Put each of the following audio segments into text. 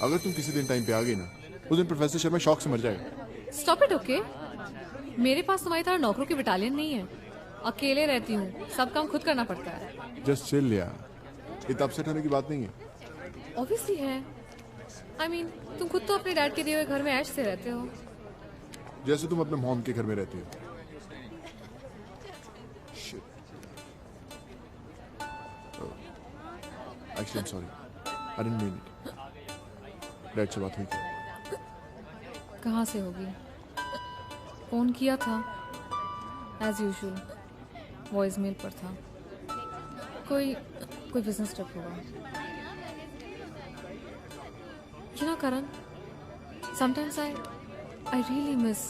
अगर तुम किसी दिन टाइम पे आ गई ना, उस दिन प्रोफेसर शर्मा शॉक से मर जाएगा। Stop it, okay? मेरे पास तुम्हारी तरह नौकरों की बटालियन नहीं है। अकेले रहती हूँ, सब काम खुद करना पड़ता है। जस्ट चिल यार, इतना अपसेट होने की बात नहीं है। ऑब्वियसली है। I mean, तुम खुद तो अपने डैड के दिए हुए घर में ऐश से रहते हो। जैसे तुम अपने मॉम के घर में रहती हो। Actually, I'm sorry. I didn't mean it. Dad से बात हुई क्या? कहाँ से होगी? फोन किया था, एज यूजुअल, वॉइस मेल पर था। कोई बिजनेस ट्रिप होगा। You know, Karan, sometimes I really miss.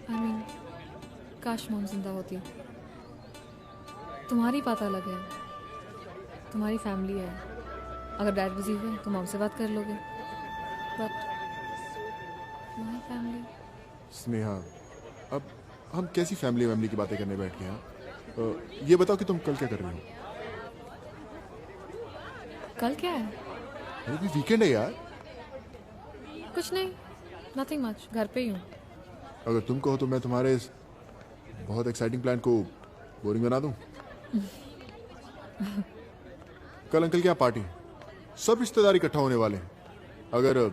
I mean, काश मॉम जिंदा होती। तुम्हारी बात अलग है, तुम्हारी फैमिली है। अगर डैड बिजी हुए तो मॉम से बात कर लोगे, बट माय फैमिली। स्नेहा, अब हम कैसी फैमिली की बातें करने बैठ गए हैं? ये बताओ कि तुम कल क्या कर रही हो? कल क्या है? अभी वीकेंड है यार। कुछ नहीं, नथिंग मच, घर पे ही हूँ। अगर तुम कहो तो मैं तुम्हारे इस बहुत एक्साइटिंग प्लान को बोरिंग बना दूं। कल अंकल के यहाँ पार्टी, सब रिश्तेदार इकट्ठा होने वाले हैं। अगर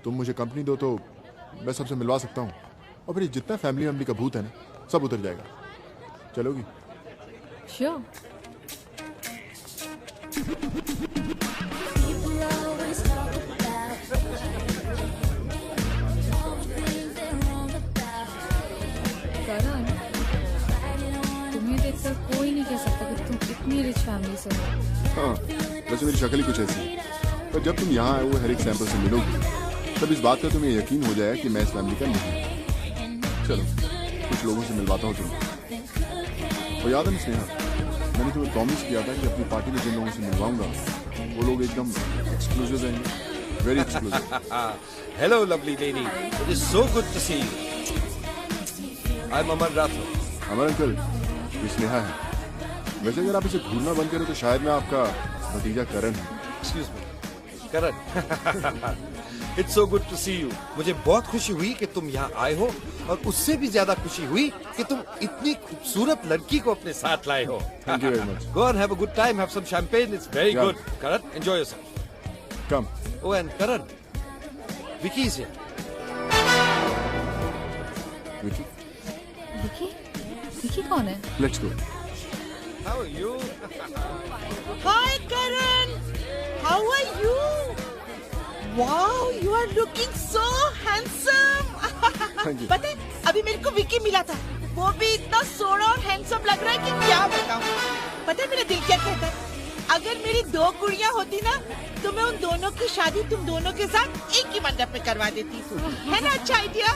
तुम मुझे कंपनी दो तो मैं सबसे मिलवा सकता हूँ, और फिर जितना फैमिली का भूत है ना, सब उतर जाएगा। चलोगी? श्योर। करण, तुम्हें देखकर कोई नहीं कह सकता कि तुम इतनी रिच फैमिली से हो। हाँ, वैसे मेरी शक्ल ही कुछ ऐसी है, पर जब तुम यहाँ आए हुए हर एक सैंपल से मिलोगी तब इस बात का तुम्हें यकीन हो जाएगा कि मैं इस फैमिली का नहीं हूँ। चलो, कुछ लोगों से मिलवाता हूँ तुम्हें। और याद है स्नेहा, मैंने तुम्हें प्रॉमिस किया था कि अपनी पार्टी में जिन लोगों से मिलवाऊंगा वो लोग एकदम एक्सक्लूसिव रहेंगे, very exclusive. Hello lovely lady, it is so good to see you. I am Amar Rathore. Amar uncle, ये स्नेहा है। वैसे अगर आप इसे घूरना बंद करें तो शायद मैं आपका भतीजा करण हूँ। Excuse me, Karan. It's so good to see you. मुझे बहुत खुशी हुई कि तुम यहाँ आए हो, और उससे भी ज्यादा खुशी हुई कि तुम इतनी खूबसूरत लड़की को अपने साथ लाए हो। Thank you very much. Go and have a good time, have some champagne, it's very Yeah. good. Karan, enjoy yourself. Come. Oh, and Karan, Vicky is here. Vicky, Vicky कौन है? Let's go. How are you? Hi, Karan. How are you? Wow, you are looking so handsome. Thank you. पता है, अभी मेरे को विकी मिला था, वो भी इतना सोना और हैंडसम लग रहा है कि क्या बताऊं। पता है मेरा दिल क्या कहता है? अगर मेरी 2 कुड़ियां होती ना, तो मैं उन दोनों की शादी तुम दोनों के साथ एक ही मंडप में करवा देती। है ना अच्छा आइडिया?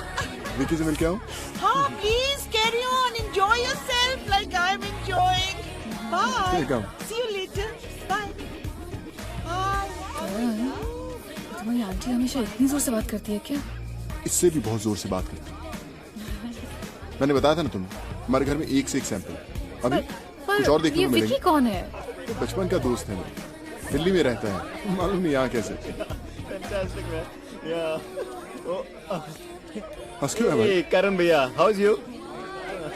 विकी से मिल के आऊँ? हाँ, please carry on, enjoy yourself like I am enjoying. Bye. Welcome. See you later. Bye. तुम्हारी आंटी हमेशा इतनी जोर से बात करती है क्या? इससे भी बहुत जोर से बात करती है। मैंने बताया था ना तुम्हें, हमारे घर में एक से एक सैंपल। अभी कुछ और देखने ये को विकी मिलेंगे। कौन है? ये बचपन का दोस्त है मेरा, दिल्ली में रहता है, मालूम नहीं यहाँ कैसे। हंस क्यों है भाई? करण भैया, हाउ इज यू?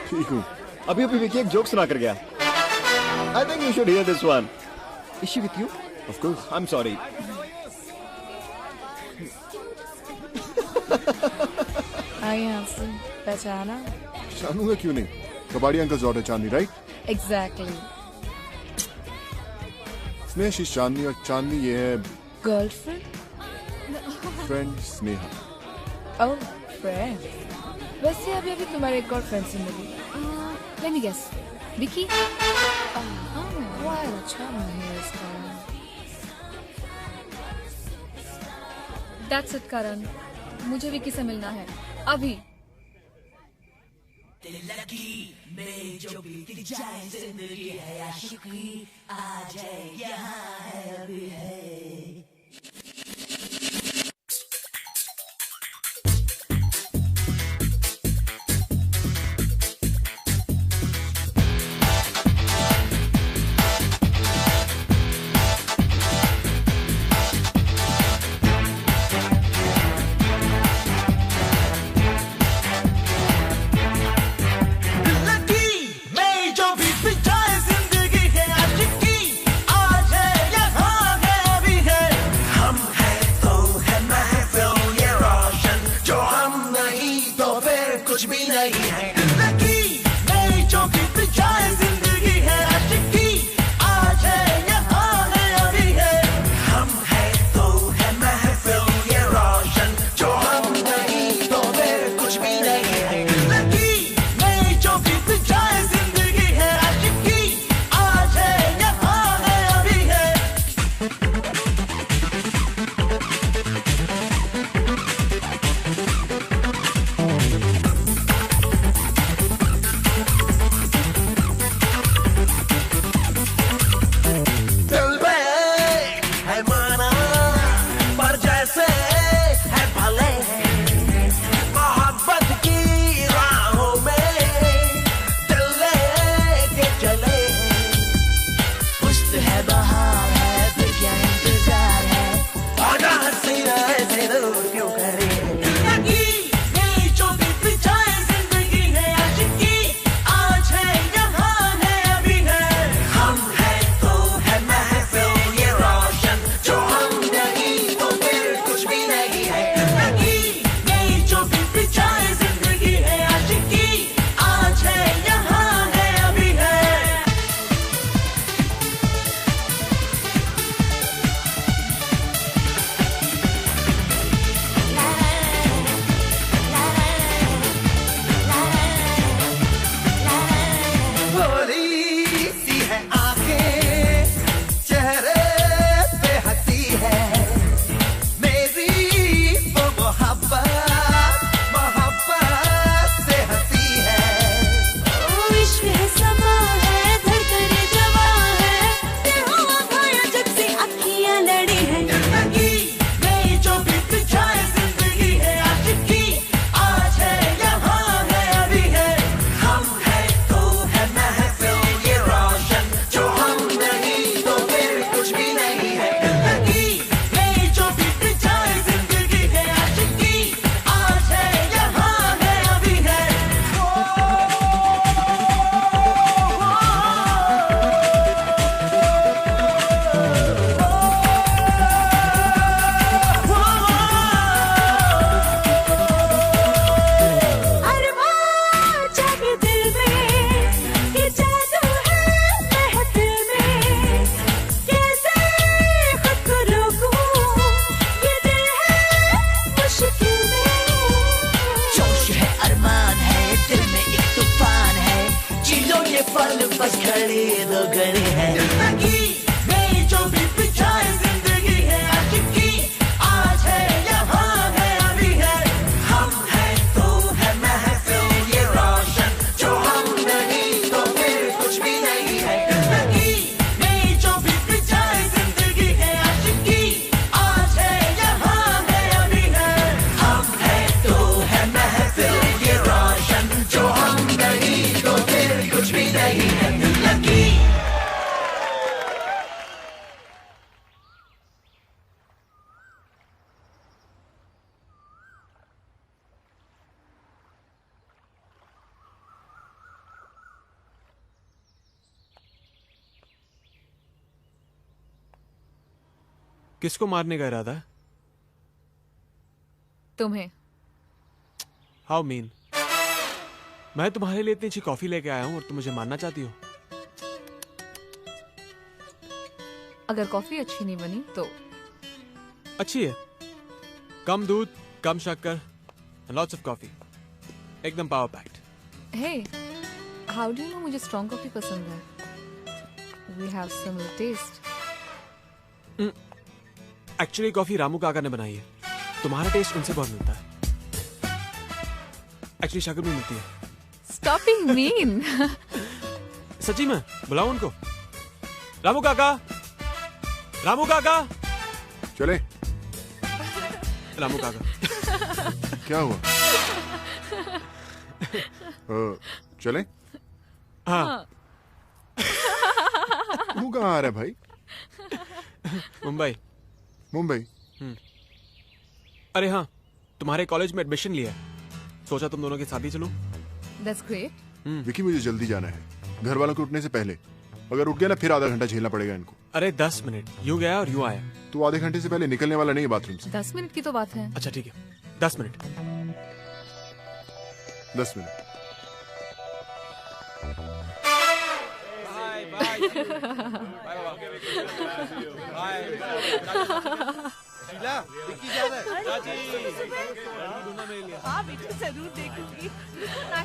ठीक हूँ। अभी विकी एक जोक सुना कर गया। I think you should hear this one. Is she with you? Of course. I am sorry. I आपसे पहचाना? जानूंगा क्यों नहीं, कबाड़ी uncle daughter Chandni, right? Exactly. Sneha she Chandni, और चांदनी ये है girlfriend? Friend Sneha. Oh, friend. वैसे अभी तुम्हारे एक और फ्रेंड से मिली। Let me guess, Vicky? वाह, अच्छा है इसका। That's it, करण। मुझे विकी से मिलना है अभी। में जो बीत जाए जिंदगी है आशिकी, आ जाए यहाँ है अभी है। वक्त है बहार है फिर क्या इंतजार है आजा हसीना ऐसे दूर क्यों करे जिंदगी मेरी जो बीत जाए जिंदगी है आशिकी आज है यहाँ है अभी है हम है तो है महफिल ये रोशन जो हम नहीं तो फिर कुछ भी नहीं है जिंदगी मेरी जो बीत जाए जिंदगी है आशिकी आज है यहाँ है अभी है भोली सी है आंखें चेहरे पे हंसी है मेरी वो मोहब्बत से हंसी है विश्व है समा है धड़कन जवा है दिल हुआ भाया जग से अखियां लड़ी है जिंदगी मेरी जो बीत जाए जिंदगी है आशिकी आज है यहाँ है अभी है हम है तो है महफिल ये रोशन जो हम नहीं तो फिर कुछ भी नहीं है जिंदगी मेरी जो बीत जाए जिंदगी है आशिकी आज है यहाँ है अभी है अरमान जागे दिल में ये जादू है महफिल में कैसे खुद को रोकूं ये दिल है मुश्किल में जोश है अरमान है दिल में एक तूफान है चीजों ये पल बस खड़े दो गड़े हैं जिंदगी मेरी जो बीत जाए जिंदगी है आशिकी आज है यहाँ है अभी है हम है तो है महफिल ये रोशन जो हम नहीं तो फिर कुछ भी नहीं है जिंदगी मेरी जो बीत जाए जिंदगी है आशिकी आज है यहाँ है अभी है हम है तो है महफिल ये रोशन जो हम नहीं तो फिर कुछ भी नहीं है जिंदगी किसको मारने का इरादा है? तुम्हें हाउ मीन? मैं तुम्हारे लिए इतनी अच्छी कॉफी लेके आया हूं और तुम मुझे मारना चाहती हो? अगर कॉफी अच्छी नहीं बनी तो अच्छी है, कम दूध, कम शक्कर, लॉट्स ऑफ कॉफी, एकदम power packed. Hey how do you know मुझे स्ट्रॉन्ग कॉफी पसंद है? We have similar taste. Actually coffee Ramu Kaka ने बनाई है, तुम्हारा टेस्ट उनसे बहुत मिलता है। एक्चुअली शक्कर भी मिलती है। Stop being mean. सच्ची में, बुलाओ उनको। रामू काका, रामू काका, चले रामू काका। क्या हुआ? चले? हाँ, तू कहाँ आ रहा है भाई? मुंबई। मुंबई? अरे हाँ, तुम्हारे कॉलेज में एडमिशन लिया है, सोचा तुम दोनों के साथ ही चलूं। That's great. विकी मुझे जल्दी जाना है, घर वालों के उठने से पहले। अगर उठ गया ना फिर आधा घंटा झेलना पड़ेगा इनको। अरे 10 मिनट, यूं गया और यूं आया। तू आधे घंटे से पहले निकलने वाला नहीं है बाथरूम से। 10 मिनट की तो बात है। अच्छा ठीक है, 10 मिनट। 10 मिनट। शीला, विक्की जा रहा है। हाँ बेटी जरूर देखूंगी।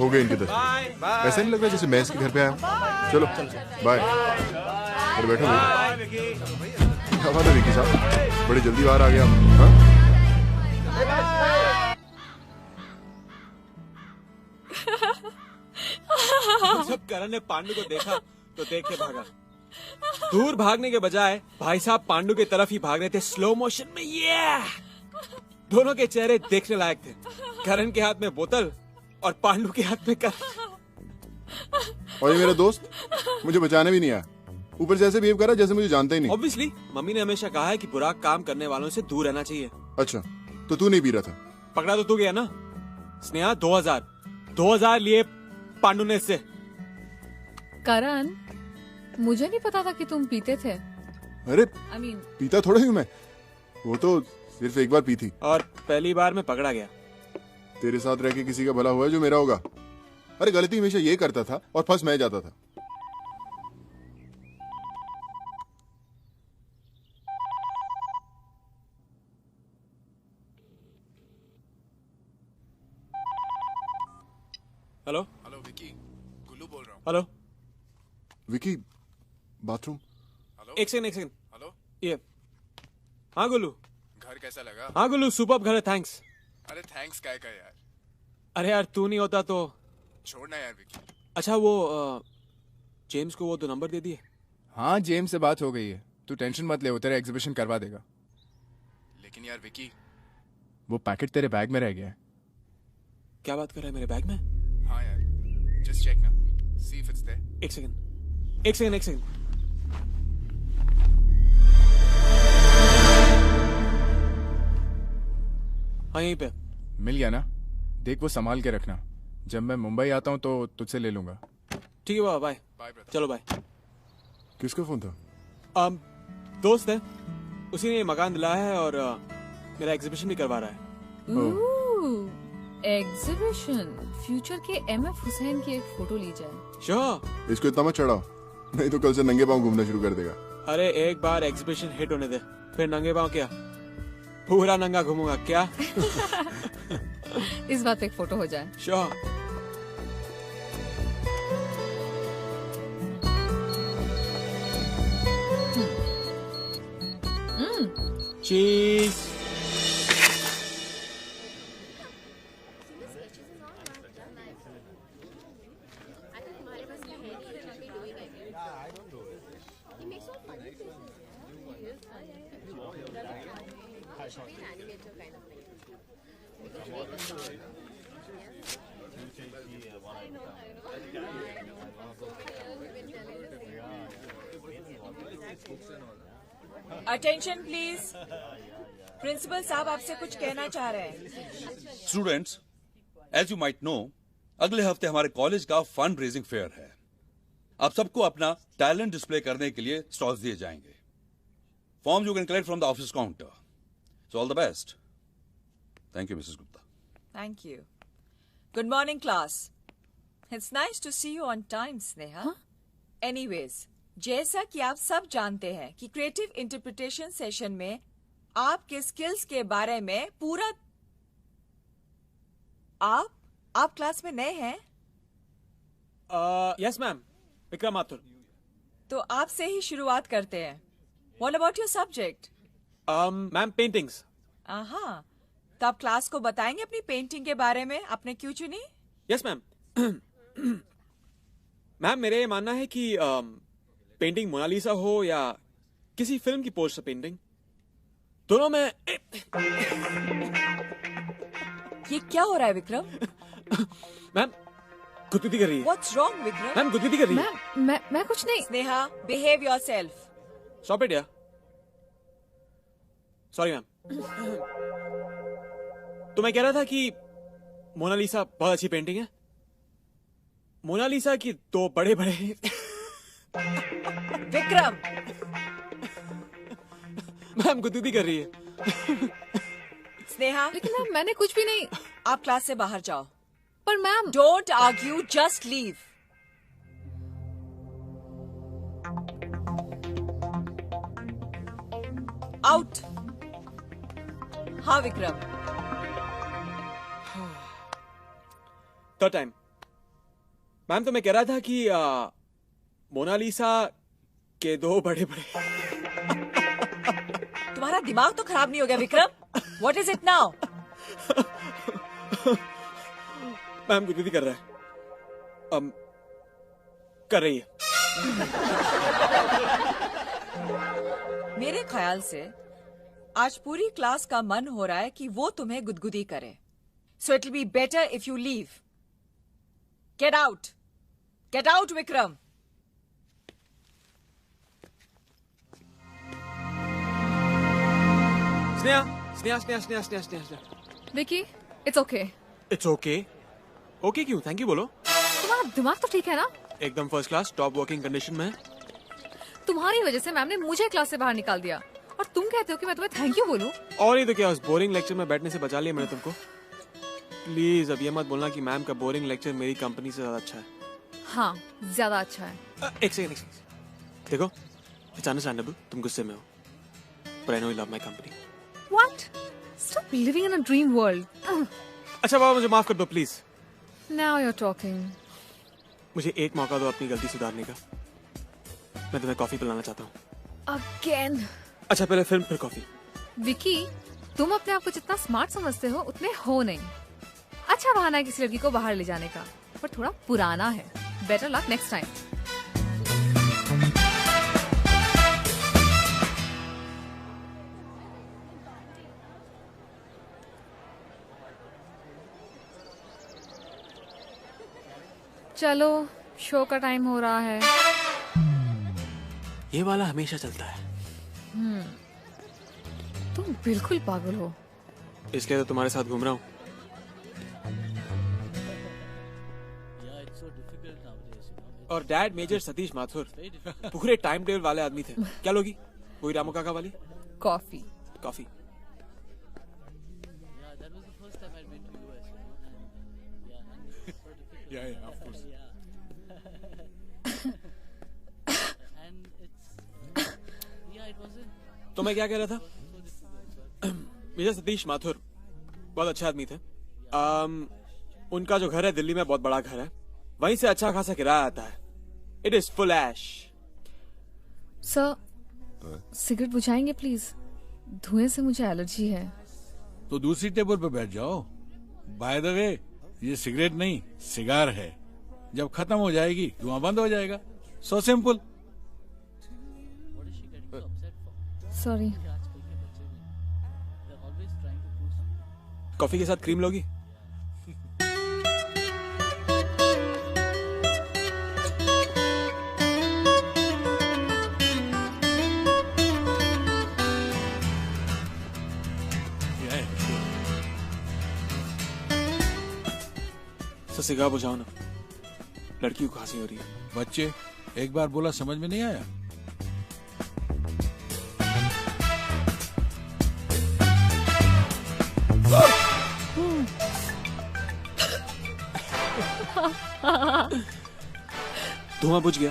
हो गए इनके 10 मिनट। ऐसा नहीं लग रहा जैसे मैं इसके घर पे आया। चलो बाय। अरे बैठो भाई। क्या बात है विकी साहब, बड़ी जल्दी बाहर आ गया आप। हाँ? जब करण ने पांडु को देखा तो देख के भागा। दूर भागने के बजाय भाई साहब पांडु की तरफ ही भाग रहे थे स्लो मोशन में। ये दोनों के चेहरे देखने लायक थे। करण के हाथ में बोतल और पांडु के हाथ में करण। और ये मेरा दोस्त मुझे बचाने भी नहीं आया। ऊपर से ऐसे बिहेव कर रहा है जैसे मुझे जानता ही नहीं। ऑब्वियसली मम्मी ने हमेशा कहा है कि बुरा काम करने वालों से दूर रहना चाहिए। अच्छा, तो तू नहीं पी रहा था? पकड़ा तो तू गया ना। स्नेहा 2000 लिए पांडु ने इससे। करण, मुझे नहीं पता था कि तुम पीते थे। अरे I mean, पीता थोड़ा ही हूँ मैं, वो तो सिर्फ एक बार पी थी। और पहली बार में पकड़ा गया। तेरे साथ रह के किसी का भला हुआ है जो मेरा होगा? अरे गलती हमेशा ये करता था और फंस मैं जाता था। हेलो हेलो विकी, गुल्लू बोल रहा हूँ। Hello Vicky, bathroom. हेलो एक सेकंड हेलो, ये। हाँ गुल्लू। घर कैसा लगा? हाँ गुल्लू, सुपर्ब घर है, थैंक्स। अरे थैंक्स क्या का यार, अरे यार तू नहीं होता तो। छोड़ना यार विकी। अच्छा वो जेम्स को वो 2 नंबर दे दिए। हाँ जेम्स से बात हो गई है, तू टेंशन मत ले, वो तेरा एग्जीबिशन करवा देगा। लेकिन यार विकी, वो पैकेट तेरे बैग में रह गया है। क्या बात कर रहा है, मेरे बैग में? हाँ यार, जस्ट चेक ना, सी इफ इट्स देयर। एक सेकंड। हाँ यहीं पे। मिल गया ना? देख वो संभाल के रखना, जब मैं मुंबई आता हूँ तो तुझसे ले लूंगा। ठीक है बाबा, बाय। Bye brother. चलो बाय। किसका फोन था? दोस्त है, उसी ने ये मकान दिलाया है और मेरा एग्जीबिशन भी करवा रहा है। एग्जीबिशन। फ्यूचर के MF हुसैन की एक फोटो ली जाए। श्योर। इसको इतना मत चढ़ाओ, नहीं तो कल से नंगे पांव घूमना शुरू कर देगा। अरे एक बार एग्जीबिशन हिट होने दे, फिर नंगे पाँव क्या, पूरा नंगा घूमूंगा क्या? इस बात पे एक फोटो हो जाए। श्योर। चीज। अटेंशन प्लीज, प्रिंसिपल साहब आपसे कुछ कहना चाह रहे हैं। Students, as you might know, अगले हफ्ते हमारे कॉलेज का फंड रेजिंग फेयर है। आप सबको अपना टैलेंट डिस्प्ले करने के लिए स्टॉल्स दिए जाएंगे। Form you can collect from the office counter. So all the best. Thank you Mrs Gupta. Thank you. Good morning class. It's nice to see you on time Sneha. Anyways, जैसा कि आप सब जानते हैं कि क्रिएटिव इंटरप्रिटेशन सेशन में आपके skills के बारे में पूरा। आप क्लास में नए हैं? Yes ma'am, Vikram Mathur. तो आपसे ही शुरुआत करते हैं। What about your subject? Ma'am paintings. हाँ, तो आप क्लास को बताएंगे अपनी पेंटिंग के बारे में, आपने क्यों चुनी? Yes ma'am. मैम मेरा ये मानना है कि पेंटिंग मोनालिसा हो या किसी फिल्म की पोस्टर पेंटिंग, दोनों में। ये क्या हो रहा है विक्रम? मैम गुदगुदी कर रही है। What's wrong Vikram? मैम गुदगुदी कर रही है। मैं कुछ नहीं। Sneha, behave yourself. Stop it यार। Sorry ma'am. तो मैं कह रहा था कि मोनालिसा बहुत अच्छी पेंटिंग है। मोनालिसा की 2 बड़े बड़े। विक्रम, मैम गुदगुदी कर रही है। स्नेहा, लेकिन मैम मैंने कुछ भी नहीं। आप क्लास से बाहर जाओ। पर ma'am. Don't argue, just leave. Out. हाँ विक्रम। Third time. मैम तो मैं कह रहा था कि मोनालिसा के 2 बड़े बड़े। तुम्हारा दिमाग तो खराब नहीं हो गया Vikram? What is it now? Ma'am गुदगुदी कर रहा है। कर रही है। मेरे ख्याल से आज पूरी क्लास का मन हो रहा है कि वो तुम्हें गुदगुदी करे। So it'll be better if you leave. Get out. Get out, Vikram. Sneha. Vicky, it's okay. It's okay. Okay क्यों? थैंक यू बोलो। तुम्हारा दिमाग तो ठीक है ना? एकदम first class, top working condition में है। तुम्हारी वजह से मैम ने मुझे क्लास से बाहर निकाल दिया और तुम कहते हो कि मैं तुम्हें थैंक यू बोलूं? और नहीं तो क्या, उस बोरिंग लेक्चर में बैठने से बचा लिया मैंने तुमको। प्लीज अब ये मत बोलना कि मैम का बोरिंग लेक्चर मेरी कंपनी से ज्यादा अच्छा है। हाँ, ज्यादा अच्छा है। एक सेकंड। देखो, इट्स अंडरस्टैंडेबल तुम गुस्से में हो, पर I know you love my company. What? Stop living in a dream world. अच्छा बाबा, मुझे माफ कर दो प्लीज। Now you're talking. मुझे एक मौका दो अपनी गलती सुधारने का। मैं तुम्हें कॉफी पिलाना चाहता हूँ। Again. अच्छा, पहले फिल्म फिर कॉफी। विकी, तुम अपने आप को जितना स्मार्ट समझते हो उतने हो नहीं। अच्छा बहाना है किसी लड़की को बाहर ले जाने का, पर थोड़ा पुराना है। Better luck next time. चलो, शो का टाइम हो रहा है। ये वाला हमेशा चलता है। तुम बिल्कुल पागल हो। इसलिए तो तुम्हारे साथ घूम रहा हूँ। और डैड मेजर सतीश माथुर पूरे टाइम टेबल वाले आदमी थे। क्या लोगी? वही रामू काका वाली कॉफी। कॉफी। तो मैं क्या कह रहा था? मेजर सतीश माथुर बहुत अच्छे आदमी थे। उनका जो घर है दिल्ली में बहुत बड़ा घर है, वहीं से अच्छा खासा किराया आता है। इट इज फुल ऐश। सर, सिगरेट बुझाएंगे प्लीज? धुएं से मुझे एलर्जी है। तो दूसरी टेबल पर बैठ जाओ। बाय द वे, ये सिगरेट नहीं सिगार है। जब खत्म हो जाएगी धुआं बंद हो जाएगा। So simple. सॉरी। कॉफी के साथ क्रीम लोगी? तो सिगार बुझाओ ना, लड़की को खांसी हो रही है। बच्चे, एक बार बोला समझ में नहीं आया? धुआं बुझ गया।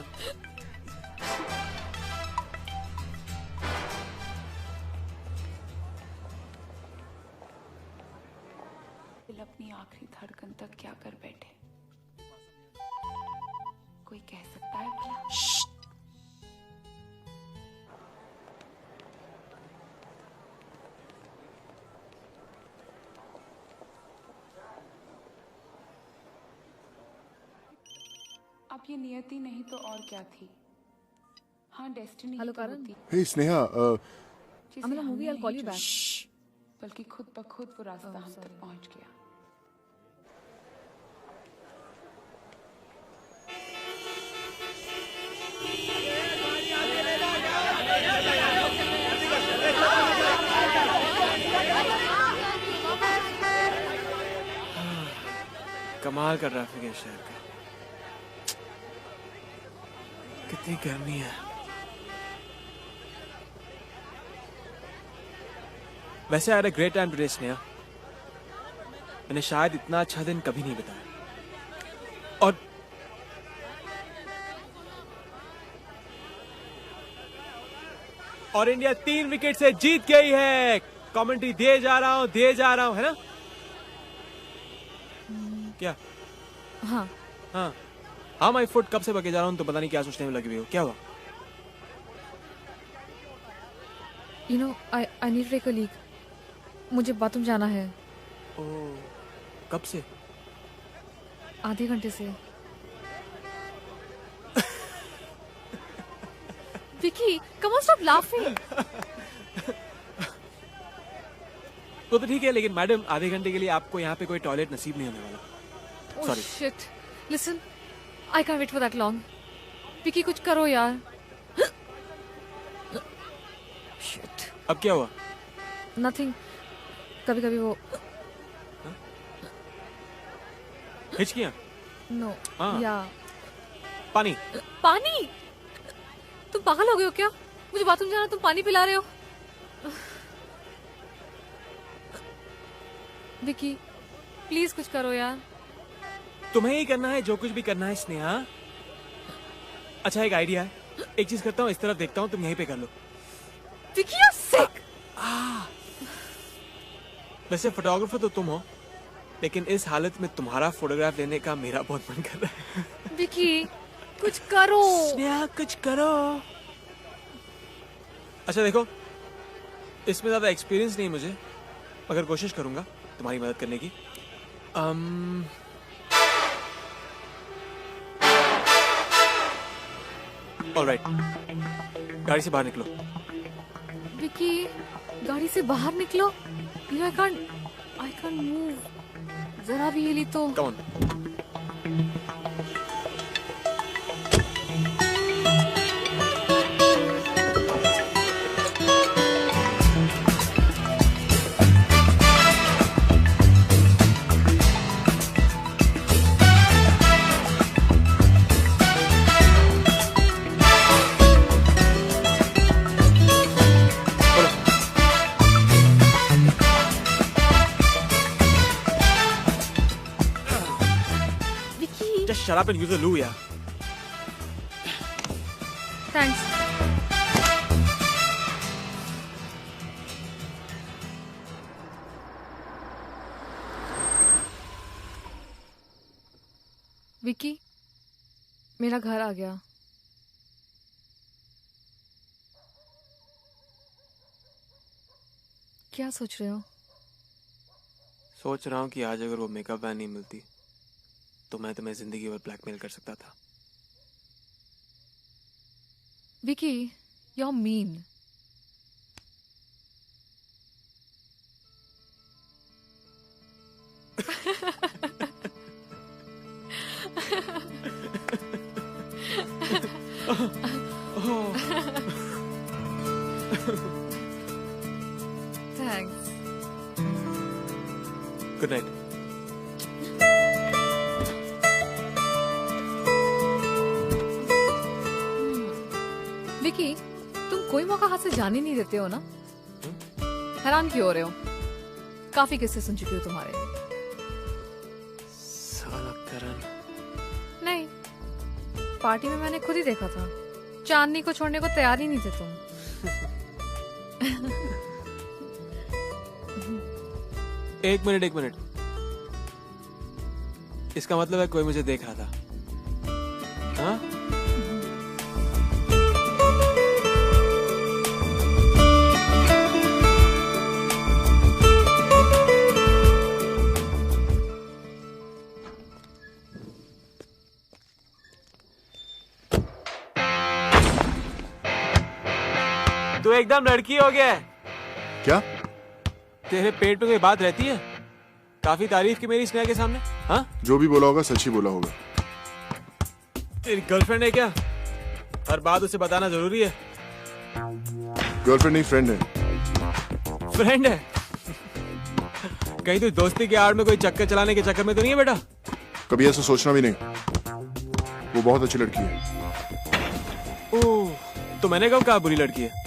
दिल अपनी आखिरी धड़कन तक क्या कर बैठे, कोई कह सकता है भला? अब ये नियति नहीं तो और क्या थी? हाँ, destiny. Hello Karan. Hey Sneha, I'm in a movie, I'll call you back. बल्कि खुद ब खुद वो रास्ता हम तक पहुंच गया। कमाल कर ट्रैफिक है शहर का। कितनी गर्मी है। वैसे I had a great time today Sneha. मैंने शायद इतना अच्छा दिन कभी नहीं बिताया। और इंडिया 3 विकेट से जीत गई है। कमेंट्री दिए जा रहा हूं, है ना? क्या? हाँ। हाँ, मैं फुट कब से बके जा रहा हूँ तो पता नहीं क्या सोचने में लगी हुई हो। क्या हुआ? You know, I need to take a leak. मुझे बाथरूम जाना है। ओह, कब से? आधे घंटे से। Vicky, come on, stop laughing. तो ठीक है, लेकिन मैडम आधे घंटे के लिए आपको यहाँ पे कोई टॉयलेट नसीब नहीं होने वाला। Oh Sorry. shit. Listen, I can't wait for that long. Vicky, कुछ करो यार। अब क्या हुआ? Nothing. कभी कभी वो हिचकियां? नो हाँ। या पानी? पानी? तुम पागल हो गए हो क्या? मुझे बाथरूम जाना, तुम पानी पिला रहे हो। विकी प्लीज कुछ करो यार। तुम्हें ही करना है जो कुछ भी करना है स्नेहा। अच्छा एक आइडिया है, एक चीज करता हूँ, इस तरफ देखता हूँ, तुम यहीं पे कर लो। Vicky you sick. वैसे फोटोग्राफर तो तुम हो, लेकिन इस हालत में तुम्हारा फोटोग्राफ लेने का मेरा बहुत मन कर रहा है। विकी कुछ करो। स्नेहा कुछ करो। अच्छा देखो, इसमें ज्यादा एक्सपीरियंस नहीं मुझे, मगर कोशिश करूंगा तुम्हारी मदद करने की। ऑलराइट, गाड़ी से बाहर निकलो। विकी गाड़ी से बाहर निकलो। I can't move. जरा भी हिली तो। Come on. Just shut up and use the loo, yeah. Thanks. Vicky मेरा घर आ गया। क्या सोच रहे हो? सोच रहा हूँ कि आज अगर वो मेकअप वैन नहीं मिलती तो मैं तुम्हें जिंदगी भर ब्लैकमेल कर सकता था। Vicky you are mean. Thanks. Good night. Vicky तुम कोई मौका हाथ से जाने नहीं देते हो ना? हैरान क्यों हो रहे हो? काफी किस्से सुन चुकी हूँ तुम्हारे। साला करण। नहीं, पार्टी में मैंने खुद ही देखा था, चांदनी को छोड़ने को तैयार ही नहीं थे तुम। एक मिनट, इसका मतलब है कोई मुझे देख रहा था? हाँ? तू एकदम लड़की हो गया है। क्या? तेरे पेट में कोई बात रहती है? काफी तारीफ की मेरी स्नेहा के सामने। हाँ? जो भी बोला होगा सच ही बोला होगा। तेरी गर्लफ्रेंड है क्या? हर बात उसे बताना जरूरी है। गर्लफ्रेंड नहीं, फ्रेंड है। फ्रेंड है? कहीं तू दोस्ती के आड़ में कोई चक्कर चलाने के चक्कर में तो नहीं है बेटा? कभी ऐसा सोचना भी नहीं। वो बहुत अच्छी लड़की है। ओह, तो मैंने कब कहा बुरी लड़की है?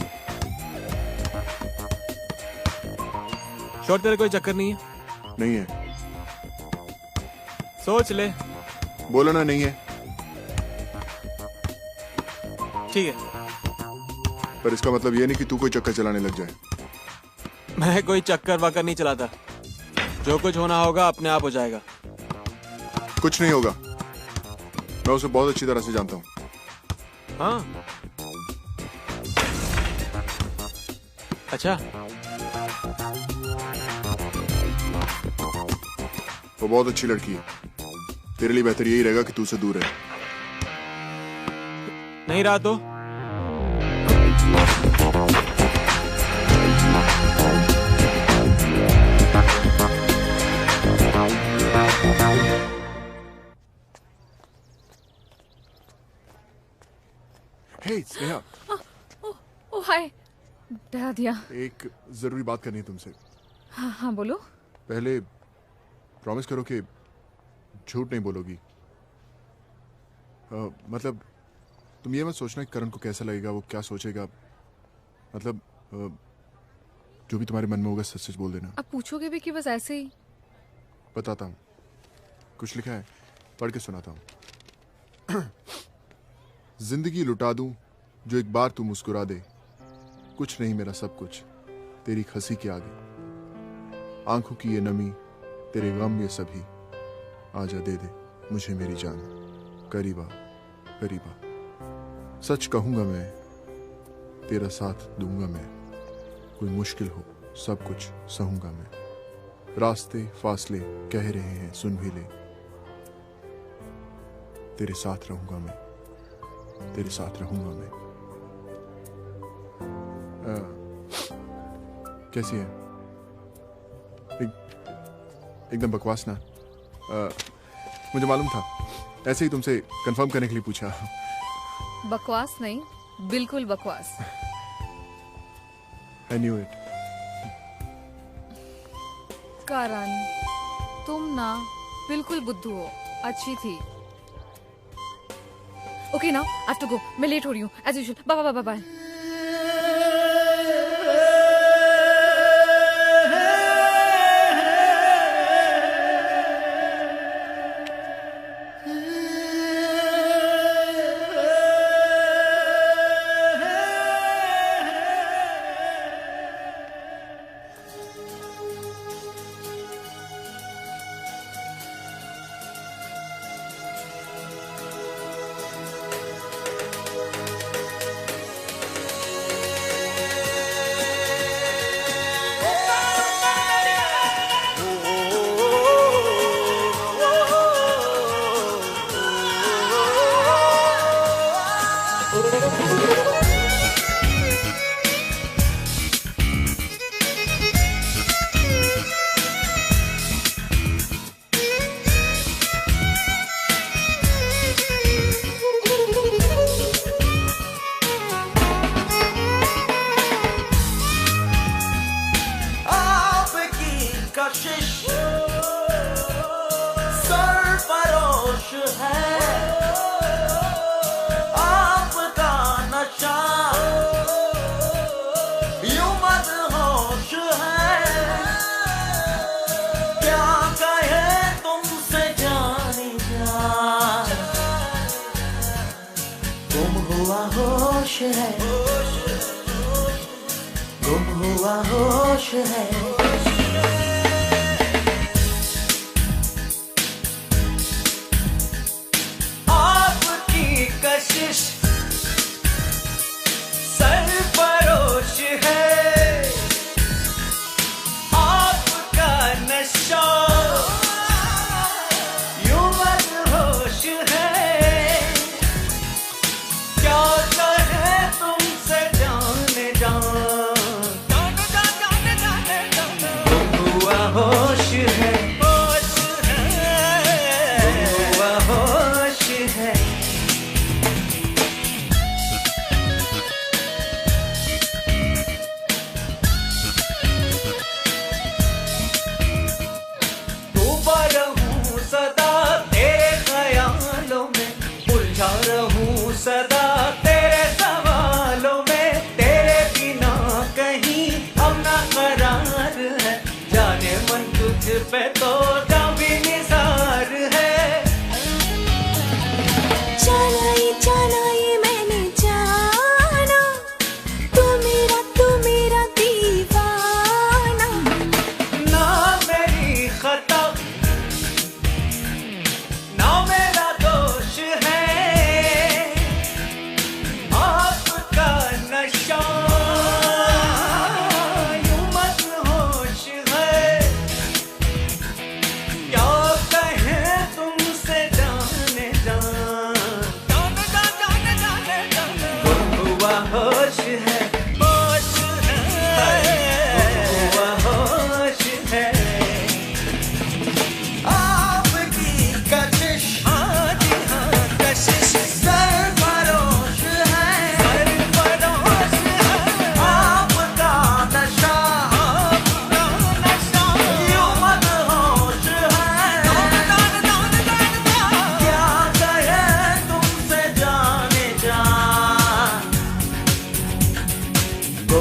श्योर तेरे कोई चक्कर नहीं है? नहीं है। सोच ले। बोलो ना नहीं है। ठीक है, पर इसका मतलब ये नहीं कि तू कोई चक्कर चलाने लग जाए। मैं कोई चक्कर वक्कर नहीं चलाता। जो कुछ होना होगा अपने आप हो जाएगा। कुछ नहीं होगा, मैं उसे बहुत अच्छी तरह से जानता हूँ। हाँ? अच्छा, वो बहुत अच्छी लड़की है। तेरे लिए बेहतर यही रहेगा कि तू उसे दूर रहे। नहीं रहा तो? हे स्नेहा। ओ हाय, डरा दिया। एक जरूरी बात करनी है तुमसे। हाँ हाँ बोलो। पहले प्रॉमिस करो कि झूठ नहीं बोलोगी। मतलब तुम ये मत सोचना कि करण को कैसा लगेगा, वो क्या सोचेगा। मतलब जो भी तुम्हारे मन में होगा सच सच बोल देना। अब पूछोगे भी कि बस ऐसे ही? बताता हूँ, कुछ लिखा है, पढ़ के सुनाता हूँ। जिंदगी लुटा दूं जो एक बार तू मुस्कुरा दे, कुछ नहीं मेरा सब कुछ तेरी हंसी के आगे। आंखों की ये नमी, तेरे गम ये सभी, आजा दे दे मुझे मेरी जान, करीबा करीबा। सच कहूंगा मैं, तेरा साथ दूंगा मैं, कोई मुश्किल हो सब कुछ सहूंगा मैं। रास्ते फासले कह रहे हैं सुन भी ले, तेरे साथ रहूंगा मैं, तेरे साथ रहूंगा मैं। कैसी है? एकदम बकवास ना? मुझे मालूम था, ऐसे ही तुमसे कंफर्म करने के लिए पूछा। बकवास नहीं, बिल्कुल बकवास। I knew it. करण, तुम ना बिल्कुल बुद्धू हो। अच्छी थी। Okay now I have to go, मैं लेट हो रही हूँ as usual. Bye bye bye bye.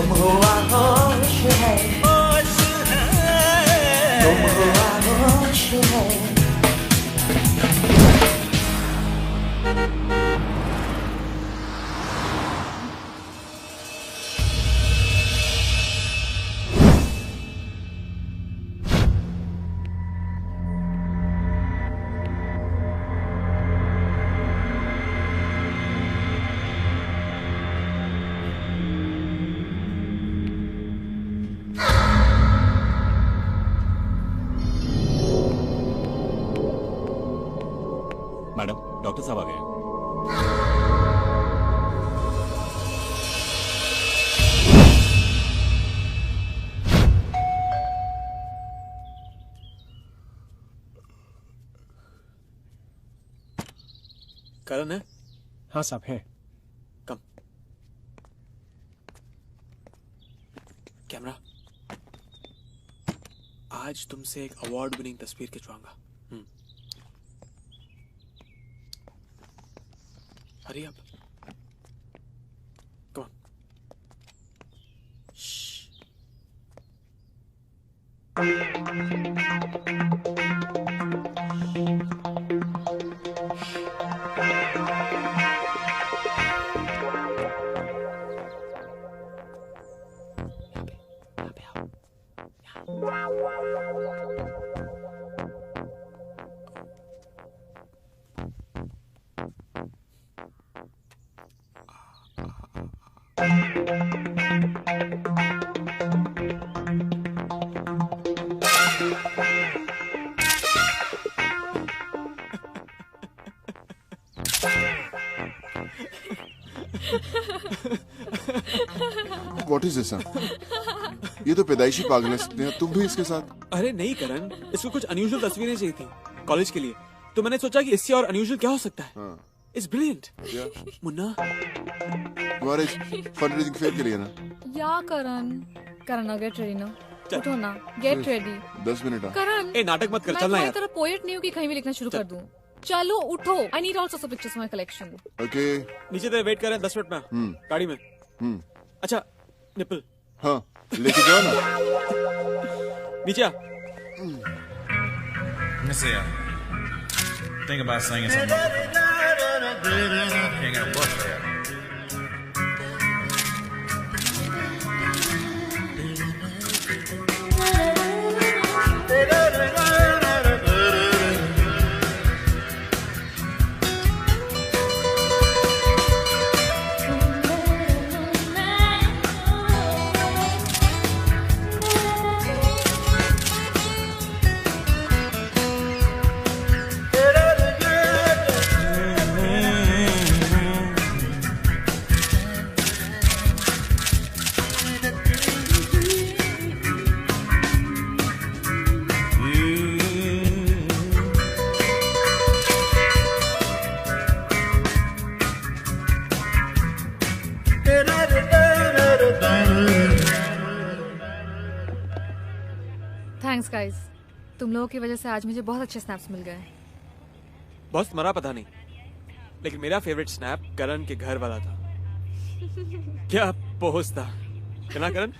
गुम हुआ होश है, गुम हुआ होश है। मैडम, डॉक्टर साहब आ गए। करण है? हाँ साहब है। कम। कैमरा, आज तुमसे एक अवार्ड विनिंग तस्वीर खिंचवाऊंगा। Hurry up. Come on. What is this, sir? ये तो पैदाइशी पागल है स्नेहा, तुम भी इसके साथ? अरे नहीं करण, इसको कुछ अनयूजुअल तस्वीरें चाहिए थी कॉलेज के लिए, तो मैंने सोचा कि इससे और अनयूजुअल क्या हो सकता है। It's brilliant. मुन्ना, तुम्हारे फंड रेजिंग फेयर के लिए ना? या करण ना गेट रेडी ना, उठो ना, गेट रेडी। 10 मिनट। करण, ए नाटक मत कर, मैं चलना यार। तुम्हारी तरह पोएट नहीं हूँ कि कहीं भी लिखना शुरू कर दूं। चलो उठो, I need also some pictures my collection. Okay. नीचे तेरे वेट कर रहे हैं 10 मिनट में गाड़ी में। अच्छा निपल। हाँ लेके जाओ ना। नीचे आ। Missy, think about singing something. You ain't got bust that. Thanks guys, तुम लोगों की वजह से आज मुझे बहुत अच्छे स्नैप्स मिल गए। बॉस मरा पता नहीं, लेकिन मेरा फेवरेट स्नैप करण के घर वाला था। क्या पोज था, है ना करण?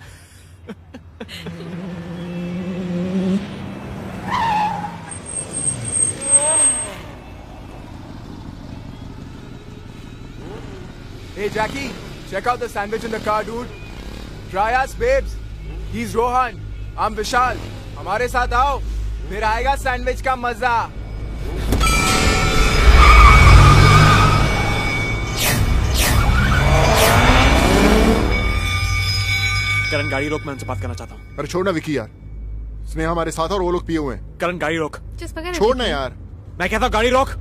Hey Jackie, check out the sandwich in the car, dude. Try us, babes. He's Rohan. I'm Vishal. हमारे साथ आओ, फिर आएगा सैंडविच का मजा। करण गाड़ी रोक, मैं उनसे बात करना चाहता हूँ। अरे छोड़ना विकी यार, स्नेहा हमारे साथ और वो लोग पिए हुए हैं। करण गाड़ी रोक। छोड़ना यार, मैं कहता हूँ गाड़ी रोक।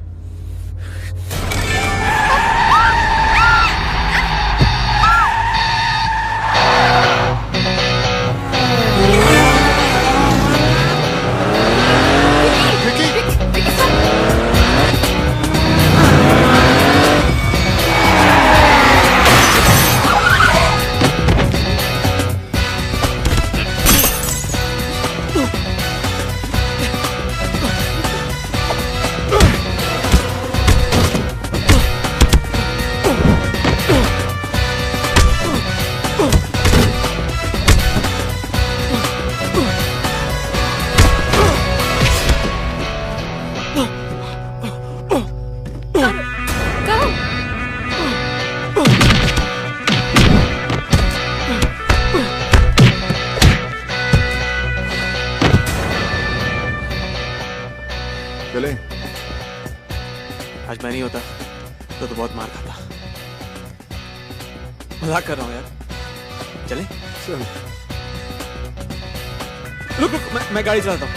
मैं नहीं होता तो बहुत मार खाता। मजाक कर रहा हूँ यार, चले? चल। रुक रुक, मैं गाड़ी चलाता हूँ।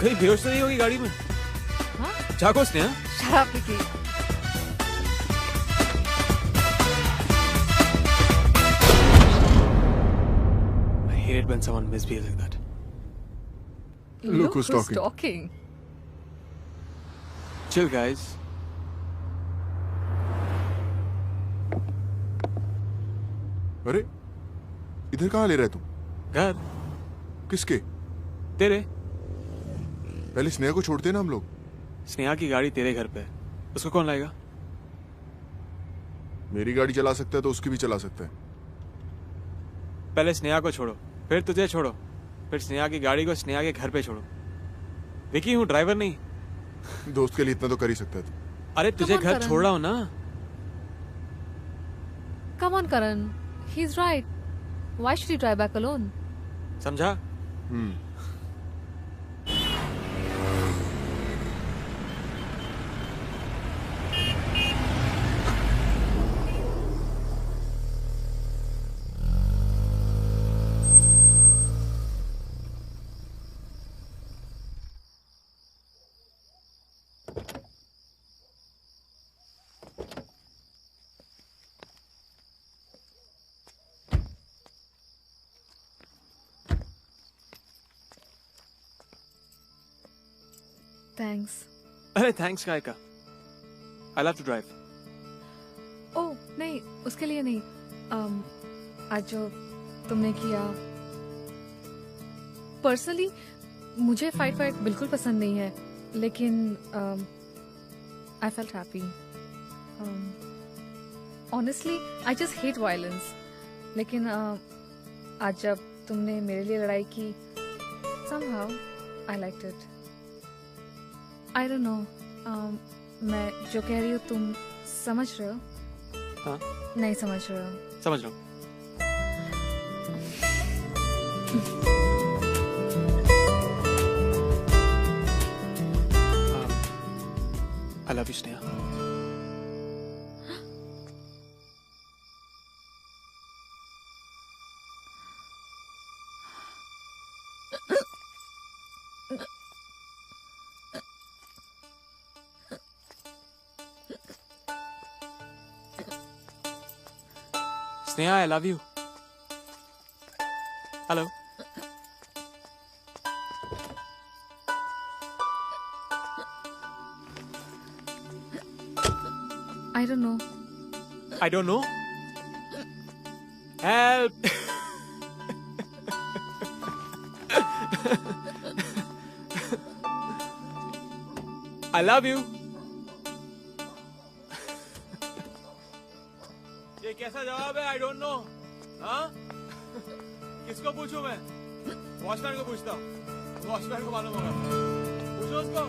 कहीं बेहोश तो नहीं होगी गाड़ी में? हाँ? जागो स्नेहा। शराब पी के। I hate it when someone misbehaves like that. Look who's talking. Chill guys. अरे इधर कहाँ ले रहे तुम? घर। किसके? तेरे। पहले स्नेहा को छोड़ते ना हम लोग। स्नेहा की गाड़ी तेरे घर पे है, उसको कौन लाएगा? मेरी गाड़ी चला सकता है तो उसकी भी चला सकता है। पहले स्नेहा को छोड़ो, फिर तुझे छोड़ो, फिर स्नेहा की गाड़ी को स्नेहा के घर पे छोड़ो। विकी हूँ, ड्राइवर नहीं। दोस्त के लिए इतना तो कर ही सकता है तू। अरे तुझे घर छोड़ रहा हूँ ना। Come on, Karan. He's right. Why should he drive back alone? समझा? Thanks. अरे थैंक्स काय का? I love to drive. ओह नहीं, उसके लिए नहीं। आज जो तुमने किया, पर्सनली मुझे फाइट बिल्कुल पसंद नहीं है, लेकिन I felt happy. Honestly I just hate violence, लेकिन आज जब तुमने मेरे लिए लड़ाई की, somehow I liked it. I don't know. मैं जो कह रही हूँ तुम समझ रहे हो? हाँ? नहीं समझ रहे हो? समझ रहा हूँ। I love you, Sneha. Sneha, I love you. Hello. I don't know. I don't know. Help. I love you. ये कैसा जवाब है? I don't know. हाँ? किसको पूछूं मैं? वॉचमैन को पूछता हूँ। वॉचमैन को मालूम होगा। पूछो उसको।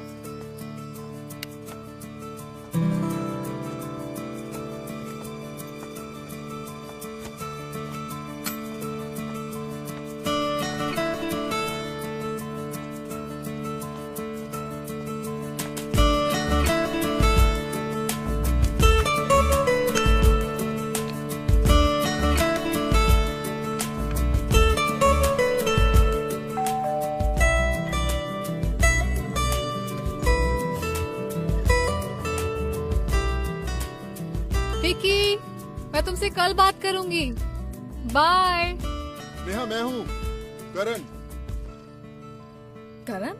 विकी, मैं तुमसे कल बात करूंगी। बाय। नेहा, मैं हूँ करण। करण?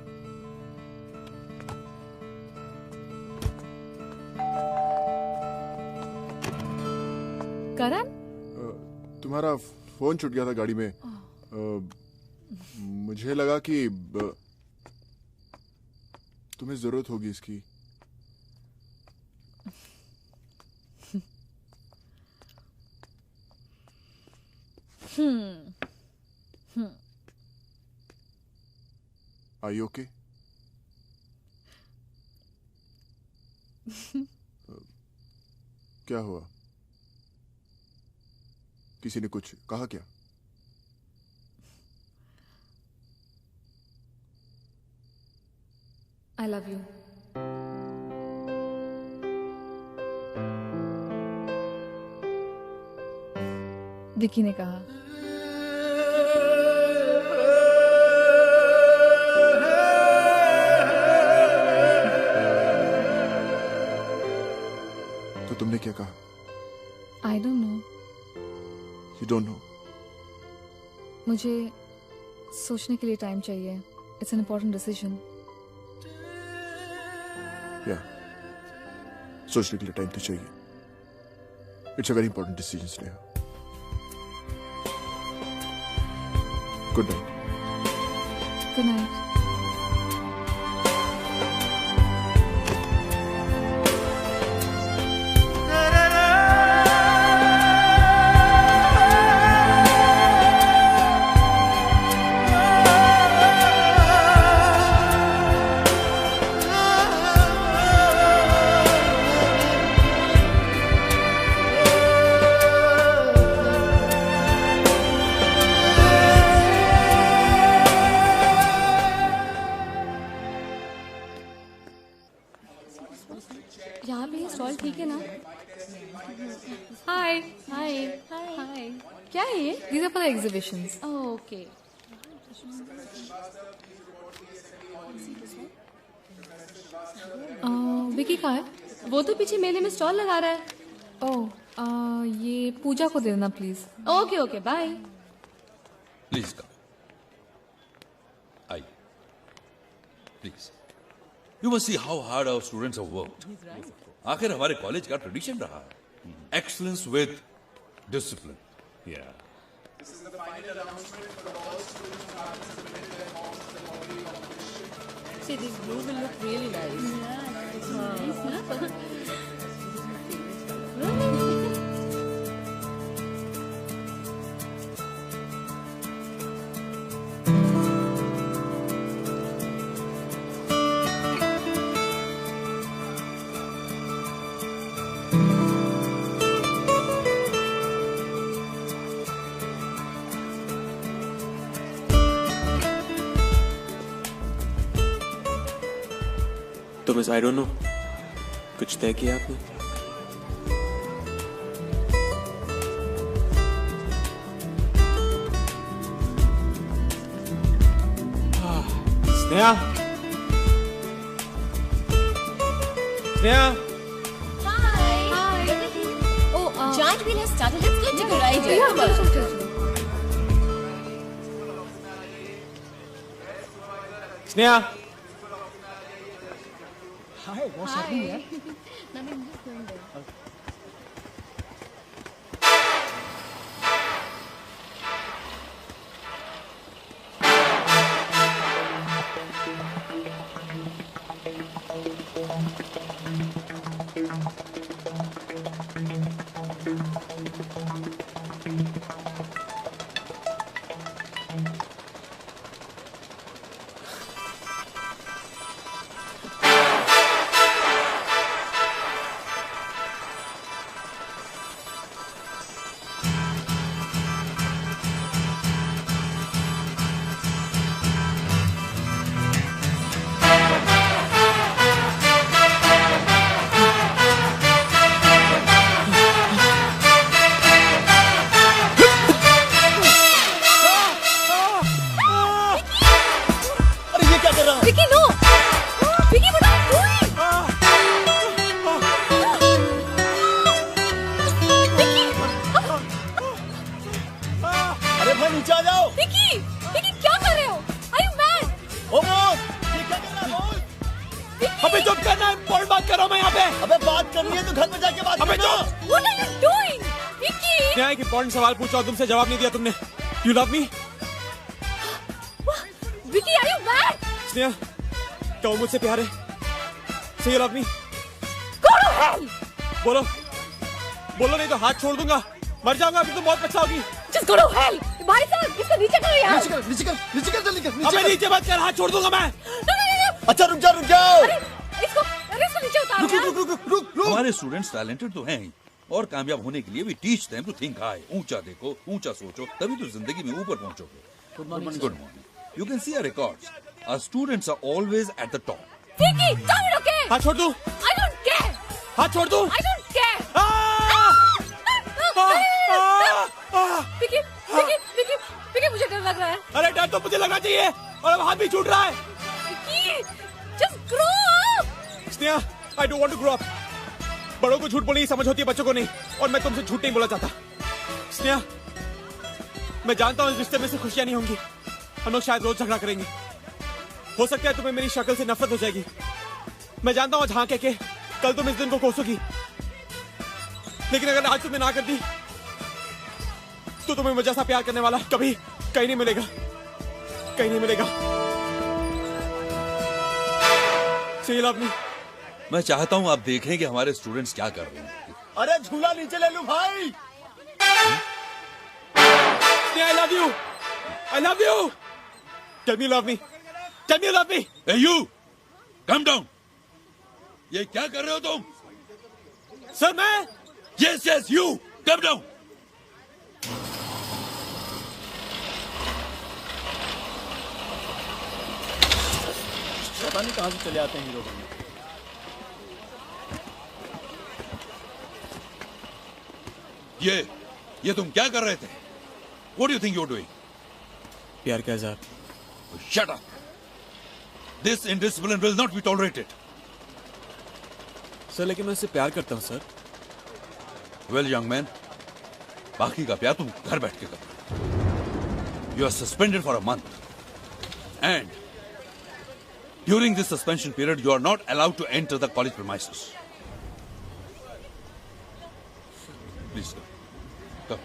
करण? तुम्हारा फोन छूट गया था गाड़ी में। मुझे लगा कि तुम्हें जरूरत होगी इसकी। Are you okay? क्या हुआ? किसी ने कुछ कहा क्या? I love you. विकी ने कहा। तो तुमने क्या कहा? आई don't no. You don't know? मुझे सोचने के लिए टाइम चाहिए। It's an important decision. या सोचने के लिए टाइम तो चाहिए। It's a very important decision Sneha. Good night. Good night. यहाँ पे ये स्टॉल ठीक है ना? हाय। हाय हाय। क्या है ये? These are for the exhibitions. Okay. Vicky कहाँ है? वो तो पीछे मेले में स्टॉल लगा रहा है। ओह, ये पूजा को दे देना please. Okay okay bye. Please come. आइए please. You must see how hard our students have worked. आखिर हमारे कॉलेज का ट्रेडिशन रहा है एक्सीलेंस विद डिसिप्लिन। या See, this blue will look really nice. तो मिस आई डोंट नो, कुछ तय किया आपने? Sneha, Sneha. Giant wheel has started. Let's go take a ride here. Yeah, चलो। Sneha. Hi, what's happening here? Nothing, just going there. Important सवाल पूछा और तुमसे जवाब नहीं दिया तुमने। You love me? Vicky, are you mad? Sneha, क्या वो मुझसे प्यार है? Say you love me? Go to hell! बोलो, बोलो नहीं तो हाथ छोड़ दूंगा। मर जाऊंगा फिर तुम बहुत पछताओगी। Just go to hell! भाई साहब, इसको नीचे करो यार। नीचे कर जल्दी कर। अबे नीचे मत कर, हाथ छोड़ दूंगा मैं। No. अच्छा रुक जाओ। इसको नीचे उतारो। रुक। हमारे स्टूडेंट्स टैलेंटेड तो हैं ही, और कामयाब होने के लिए भी teach them to think high. ऊंचा देखो, ऊंचा सोचो, तभी तो जिंदगी में ऊपर पहुंचोगे। Good morning. You can see our records. Our students are always at the top. Vicky, tell me okay. हाथ छोड़ दूं? I don't care. हाथ छोड़ दूं? I don't care. Vicky, Vicky, Vicky, Vicky, मुझे डर लग रहा है. अरे डर तो मुझे लगना चाहिए और अब हाथ भी छूट रहा है. Vicky, just grow up. Sneha, I don't want to grow up. बड़ों को झूठ बोलने की समझ होती है, बच्चों को नहीं. और मैं तुमसे झूठ नहीं बोला चाहता. स्नेहा, मैं जानता हूँ इस रिश्ते में से खुशियां नहीं होंगी. हम लोग शायद रोज झगड़ा करेंगे. हो सकता है तुम्हें मेरी शक्ल से नफरत हो जाएगी. मैं जानता हूँ हाँ कह के कल तुम इस दिन को कोसोगी. लेकिन अगर आज तुमने ना कर दी तो तुम्हें मुझे जैसा प्यार करने वाला कभी कहीं नहीं मिलेगा. कहीं नहीं मिलेगा. Say you love me. मैं चाहता हूं आप देखें कि हमारे स्टूडेंट्स क्या कर रहे हैं. अरे झूला नीचे ले लूं भाई. I love you. I love you. Tell me you love me. Tell me you love me. Hey you, come down. ये क्या कर रहे हो तुम? सर मैं? Yes yes you, come down. पता नहीं कहां से चले आते हैं हीरो बनने. ये तुम क्या कर रहे थे? What do you think you're doing? प्यार का इज़हार. Shut up. This indiscipline will not be tolerated. Sir लेकिन मैं उससे प्यार करता हूँ सर. Well, young man, बाकी का प्यार तुम घर बैठ के करो. You are suspended for a month. And during this suspension period, you are not allowed to enter the college premises. Please come. Come.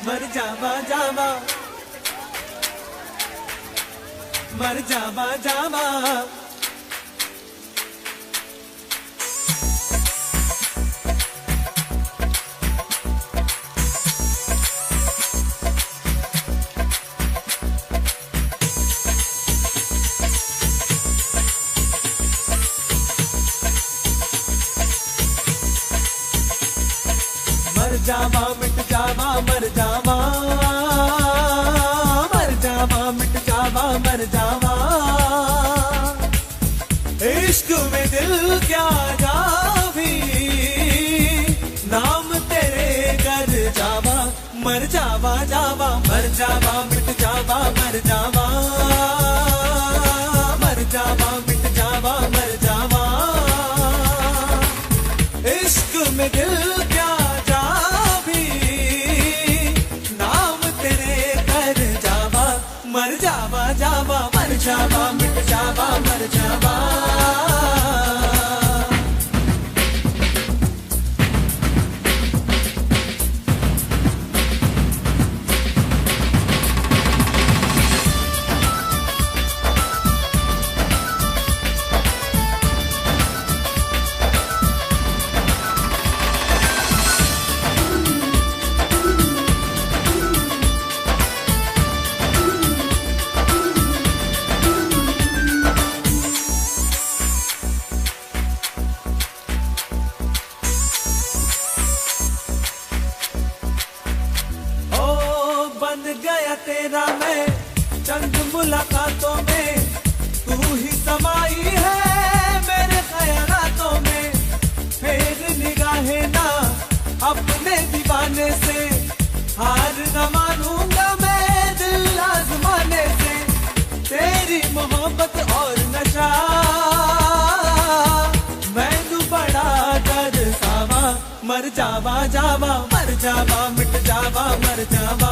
मर जावा जावा, मर जावा जावा. मर जावा मिट जावा मर जावा, मर जावा मिट जावा मर जावा. इश्क में दिल क्या जावी, नाम तेरे कर जावा. मर जावा जावा, मर जावा मिट जावा मर जावा, मर जावा मिट जावा मर जावा. इश्क में दिल क्या मर जावा जावा, मर जावा मिट जावा मर जावा. तेरा मैं चंद मुलाकातों में, तू ही समाई है मेरे ख्यालातों में. फेर निगाहें ना अपने दीवाने से, हार न मानूंगा मैं दिल आजमाने से. तेरी मोहब्बत और नशा मैनू बड़ा तरसावा. मर जावा जावा, मर जावा मिट जावा मर जावा.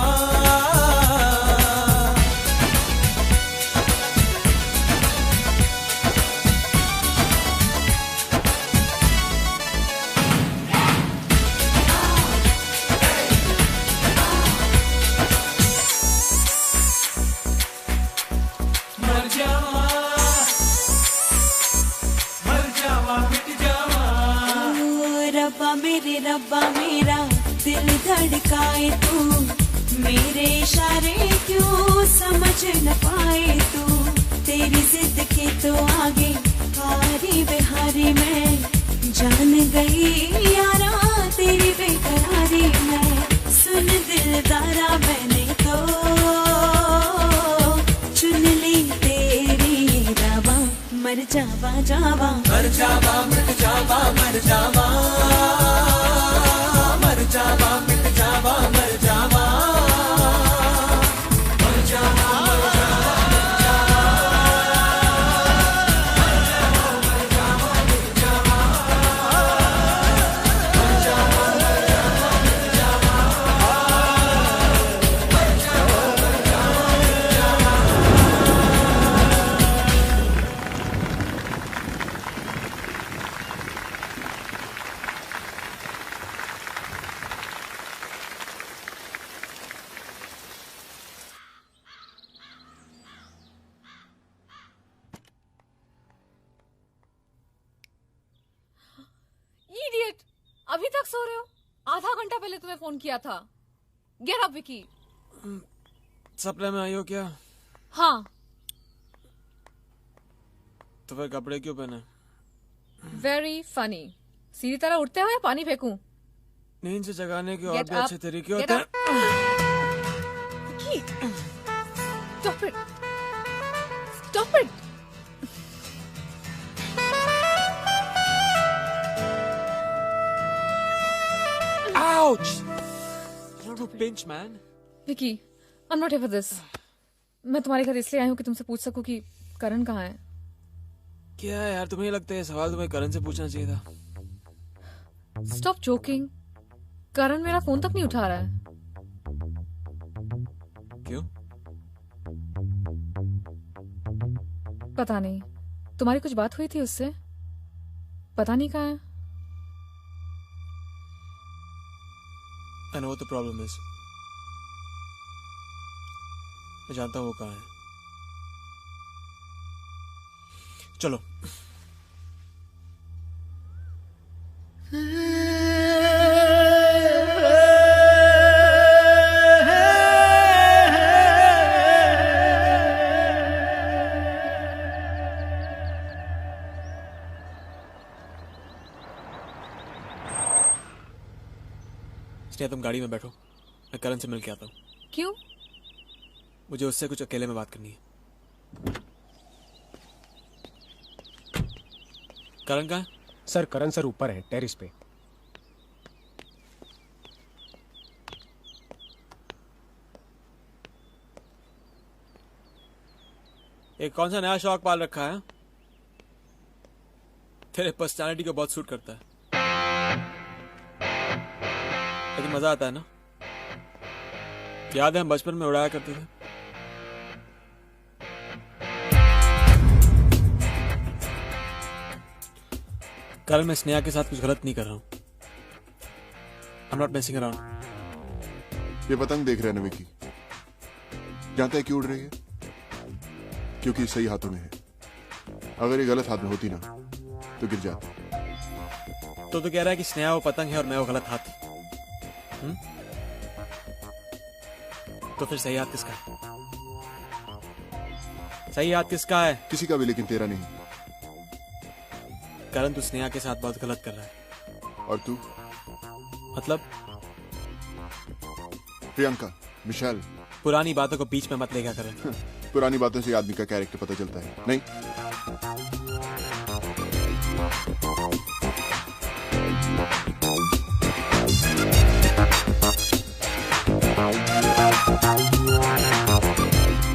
रब्बा मेरे रब्बा मेरा दिल धड़काए तू, मेरे इशारे क्यों समझ न पाए तू, तेरी जिद के तो आगे हारी बिहारी मैं, जान गई यारा तेरी बेकरारी मैं, सुन दिलदारा मैंने तो चुन ली तेरी रावा, मर जावा जावा मर जावा मिट जावा मर जावा, मर जावा मिट जावा मर जावा, मर जावा मर जावा मिट जावा, मर जावा मिट जावा, मर जावा मर जावा मिट जावा, मर जावा मर जावा मिट जावा। इडियट, अभी तक सो रहे हो? आधा घंटा पहले तुम्हें फोन किया था। Get up Vicky. सपने में आई हो क्या? हाँ। तो फिर कपड़े क्यों पहने? Very funny. सीधी तरह उठते हो या पानी फेंकूं? नींद से जगाने के और Get भी up. अच्छे तरीके Get होते हैं। Vicky, stop it. Stop it. Ouch! You don't pinch, man. Vicky, I'm not here for this. मैं तुम्हारे घर इसलिए आई हूँ कि तुमसे पूछ सकूं कि करण कहाँ है। क्या है यार, तुम्हें नहीं लगता है सवाल तुम्हें करण से पूछना चाहिए था? Stop joking. करण मेरा फोन तक नहीं उठा रहा है। क्यों? पता नहीं। तुम्हारी कुछ बात हुई थी उससे? पता नहीं कहाँ है। I know what the problem is. मैं जानता हूँ वो कहाँ है। चलो। स्नेहा, तुम गाड़ी में बैठो, मैं करण से मिल के आता हूँ। क्यों? मुझे उससे कुछ अकेले में बात करनी है। करण कहाँ है? सर, करण सर ऊपर है, टेरिस पे। एक कौन सा नया शौक पाल रखा है? तेरे पर्सनालिटी को बहुत सूट करता है, लेकिन मजा आता है ना? याद है हम बचपन में उड़ाया करते थे? कल मैं स्नेहा के साथ कुछ गलत नहीं कर रहा हूं। I'm not messing around. ये पतंग देख रहे हैं ना विकी, जानते हैं क्यों उड़ रही है? क्योंकि सही हाथों में है। अगर ये गलत हाथ में होती ना तो गिर जाती। तो कह रहा है कि स्नेहा वो पतंग है और मैं वो गलत हाथ। तो फिर सही हाथ किसका है? सही हाथ किसका है? किसी का भी, लेकिन तेरा नहीं। करण, तू स्नेहा के साथ बहुत गलत कर रहा है। और तू? मतलब? प्रियंका, विशाल, पुरानी बातों को बीच में मत लेगा करण। पुरानी बातों से आदमी का कैरेक्टर पता चलता है, नहीं?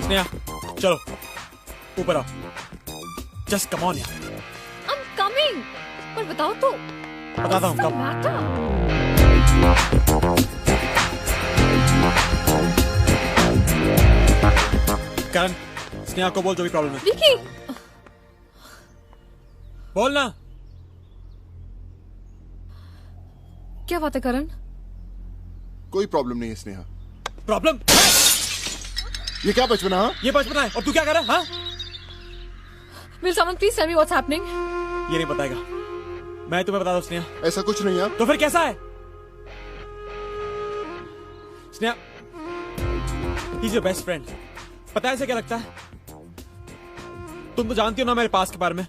स्नेहा, चलो ऊपर आओ। जस्ट कम ऑन यार। I'm coming. पर बताओ तो। बताता हूँ कब। करण, स्नेहा को बोल जो भी प्रॉब्लम है। विकी, बोल ना। क्या बात है करण? कोई प्रॉब्लम नहीं है स्नेहा। प्रॉब्लम? ये क्या बचपना? हाँ? ये बचपना है और तू क्या कर रहा है? हाँ? Will someone please tell me what's happening? ये नहीं बताएगा, मैं तुम्हें बता दूं स्नेहा। ऐसा कुछ नहीं है। तो फिर कैसा है? Sneha, he's your best friend. पता है इसे क्या लगता है? तुम तो जानती हो ना मेरे पास के बारे में,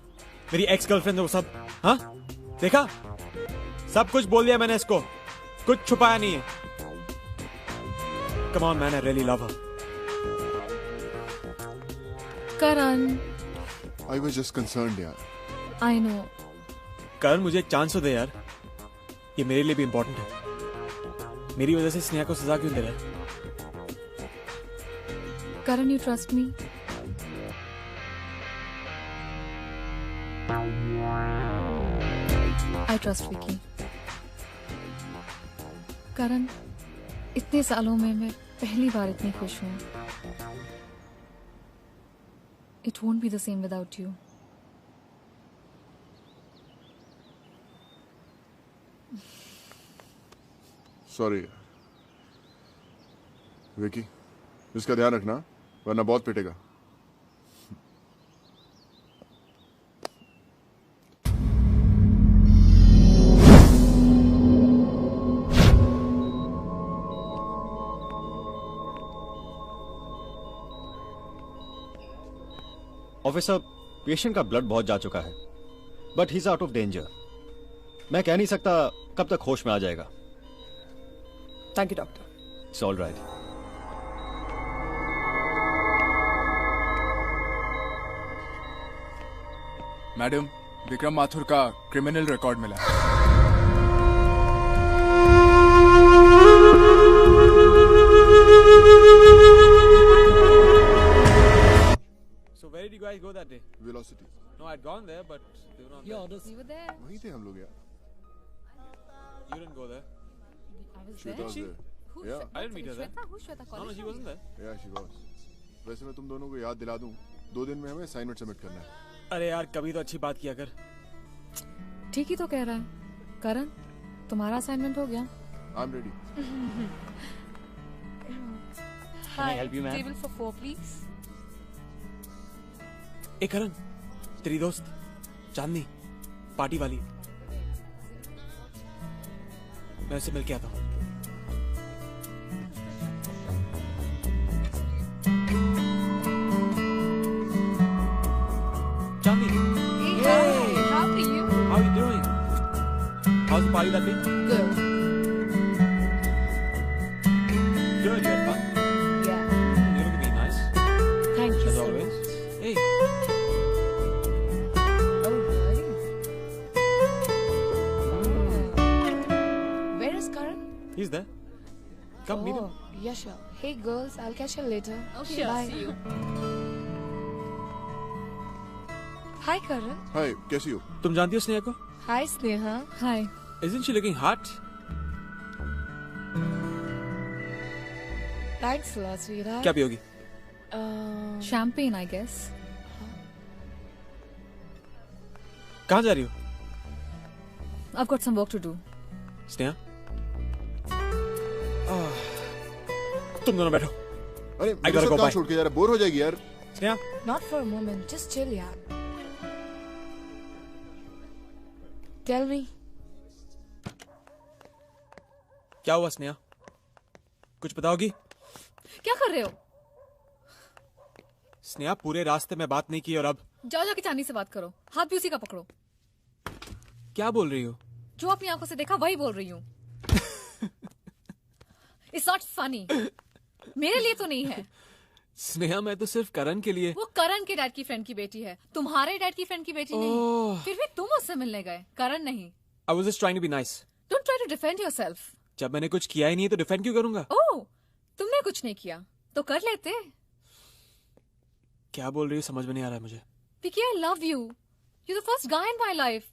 मेरी एक्स गर्लफ्रेंड वो सब. हाँ, देखा, सब कुछ बोल दिया मैंने इसको, कुछ छुपाया नहीं है. Come on man, I really love her. Karan, I was just concerned यार. I know. करण, मुझे एक चांस तो दे यार, ये मेरे लिए भी इंपॉर्टेंट है. मेरी वजह से स्नेहा को सजा क्यों दे रहा है? Karan, you trust me? I trust Vicky. Karan, इतने सालों में मैं पहली बार इतनी खुश हूँ. It won't be the same without you. Sorry. Vicky, इसका ध्यान रखना, वरना बहुत पिटेगा. ऑफिसर, पेशेंट का ब्लड बहुत जा चुका है, but he is out of danger. मैं कह नहीं सकता कब तक होश में आ जाएगा. Thank you doctor. It's all right. Madam, Vikram Mathur का क्रिमिनल रिकॉर्ड मिला. So where did you guys go that day? Velocity. No, I'd gone there, but they were not there. You were there. वहीं थे हम लोग यार. You didn't go there. I was Shweta there. was there. Who? Yeah. I didn't meet her there. Shweta? Who? Shweta? No, she wasn't there. Yeah, she was. वैसे मैं तुम दोनों को याद दिला दूं, 2 दिन में हमें असाइनमेंट सबमिट करना है. अरे यार, कभी तो अच्छी बात किया कर. ठीक ही तो कह रहा है. करण, तुम्हारा असाइनमेंट हो गया? I'm ready. Can I help you, ma'am? Table for 4, please. ए करण, तेरी दोस्त चांदनी, पार्टी वाली, मैं उससे मिल के आता हूँ. चांदनी. Hey, how are you? How are you doing? How's the party that day? Good. Good, you had fun? Yeah. You're looking really nice. Thank you As so always. much. Hey. Oh, really? Where is Karan? He's there. Come meet him. Yeah, sure. Hey, girls, I'll catch you later. Okay, bye. see you. Hi, Karan. Hi, कैसी हो? तुम जानती हो स्नेहा को? Hi, Sneha. Hi. Isn't she looking hot? Thanks a lot, sweetheart. क्या पियोगी? Champagne, I guess. कहाँ जा रही हो? I've got some work to do. Sneha? तुम दोनों बैठो. अरे I मेरे gotta साथ go, कहाँ bye. छोड़ के जा रहा है? बोर हो जाएगी यार. Sneha? Not for a moment. Just chill, yaar. Tell me. क्या हुआ स्नेहा? कुछ बताओगी? क्या कर रहे हो? स्नेहा, पूरे रास्ते में बात नहीं की और अब जाओ जाके चांदी से बात करो. हाथ भी उसी का पकड़ो. क्या बोल रही हो? जो अपनी आंखों से देखा वही बोल रही हूँ. It's not funny. मेरे लिए तो नहीं है. स्नेहा, मैं तो सिर्फ करण के लिए. वो करण के डैड की फ्रेंड की बेटी है. तुम्हारे डैड की फ्रेंड की बेटी नहीं. फिर भी तुम उससे मिलने गए, करण नहीं. I was just trying to be nice. Don't try to defend yourself. जब मैंने कुछ किया ही नहीं तो डिफेंड क्यों करूंगा? ओह, तुमने कुछ नहीं किया तो कर लेते. क्या बोल रही हो समझ में नहीं आ रहा है मुझे. Vicky, I love you. You're the first guy in my life.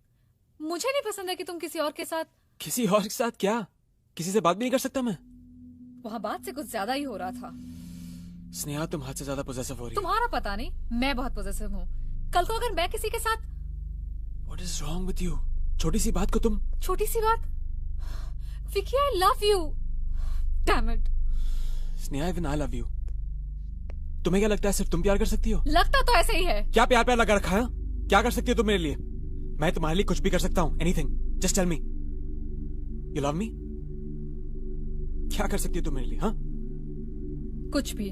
मुझे नहीं पसंद है कि तुम किसी और के साथ. किसी और के साथ क्या? किसी से बात भी नहीं कर सकता मैं? वहाँ बात से कुछ ज्यादा ही हो रहा था. स्नेहा, तुम हद से ज्यादा पोजेसिव हो रही हो. तुम्हारा पता नहीं, मैं बहुत पोजेसिव हूँ. कल को अगर मैं किसी के साथ. What is wrong with you? छोटी सी बात को तुम. छोटी सी बात. Vicky, I love you. Damn it. Sneha, even I love you. तुम्हें क्या लगता है सिर्फ तुम प्यार कर सकती हो? लगता तो ऐसे ही है. क्या प्यार प्यार लगा रखा है? क्या कर सकती हो तुम मेरे लिए? मैं तुम्हारे लिए कुछ भी कर सकता हूँ. Anything. Just tell me. You love me? क्या कर सकती है तुम मेरे लिए? हाँ, कुछ भी.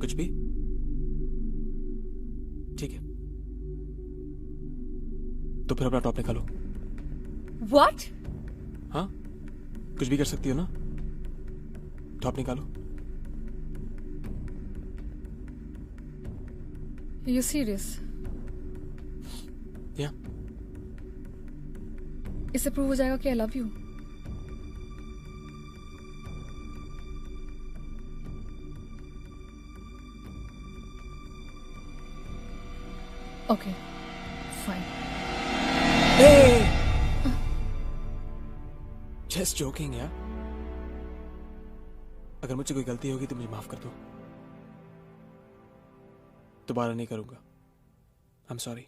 कुछ भी? ठीक है, तो फिर अपना टॉप निकालो. What? हाँ, कुछ भी कर सकती हो ना? टॉप निकालो. Are you serious? Yeah. इससे प्रूव हो जाएगा कि I love you. Okay, fine. Hey! Just joking, यार. अगर मुझसे कोई गलती होगी तो मुझे माफ कर दो. दोबारा नहीं करूंगा. I'm sorry.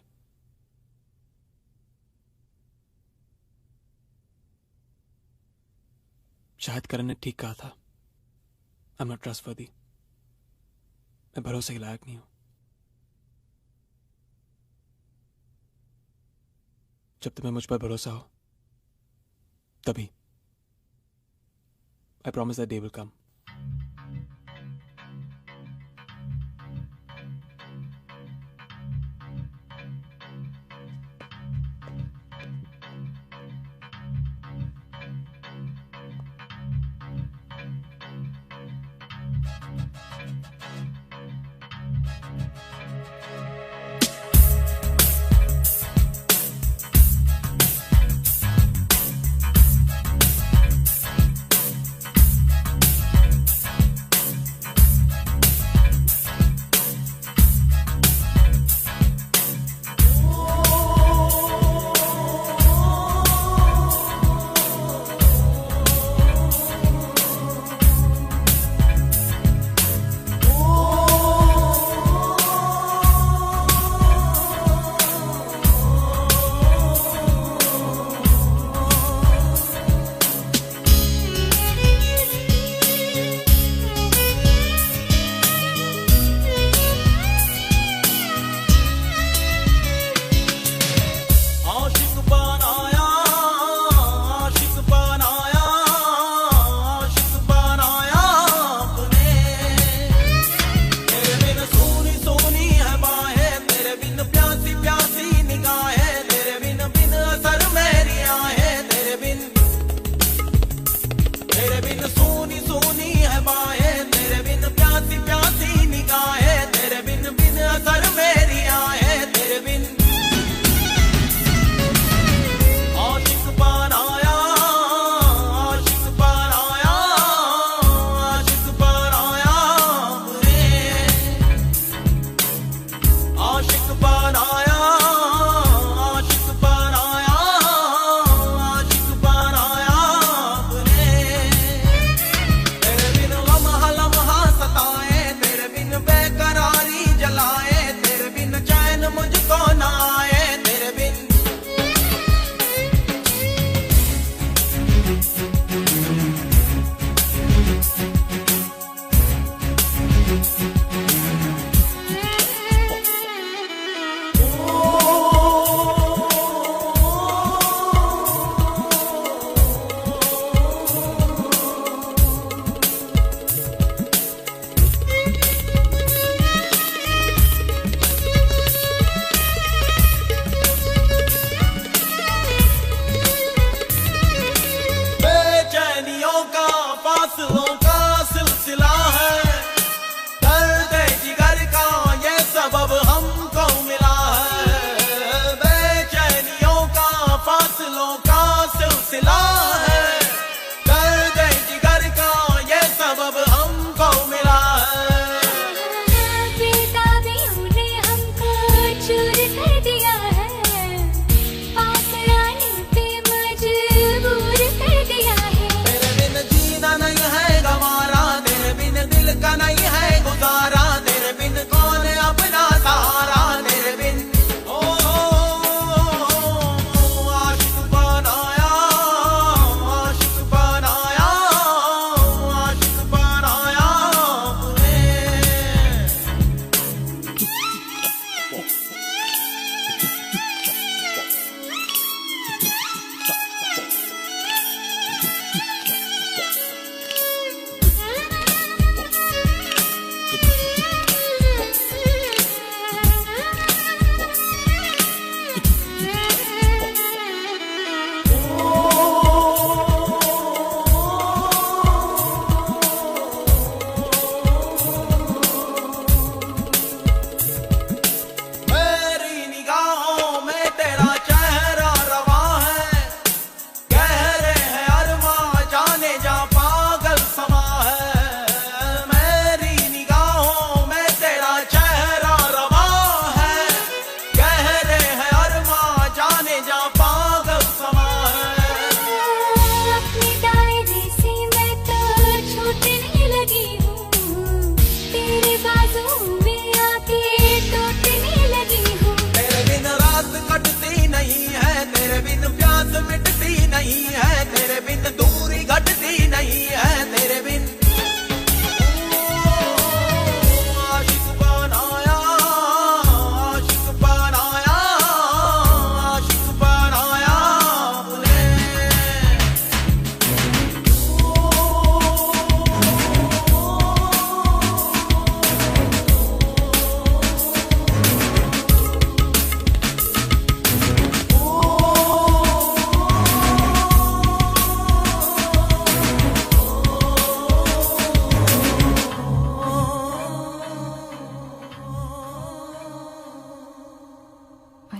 शायद करण ने ठीक कहा था. I'm not trustworthy. मैं भरोसे के लायक नहीं हूं. जब तुम्हें मुझ पर भरोसा हो तभी. I promise that day will come.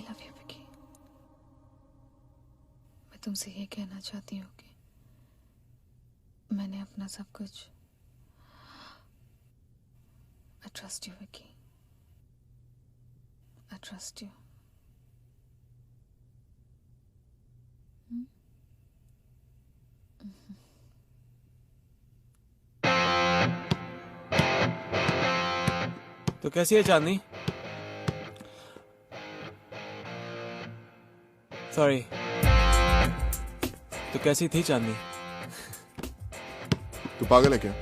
Love you Vicky. मैं तुमसे ये कहना चाहती हूँ कि मैंने अपना सब कुछ I trust you, Vicky. I trust you. तो कैसी है चांदनी? सॉरी। तो कैसी थी चांदनी? तू पागल है क्या?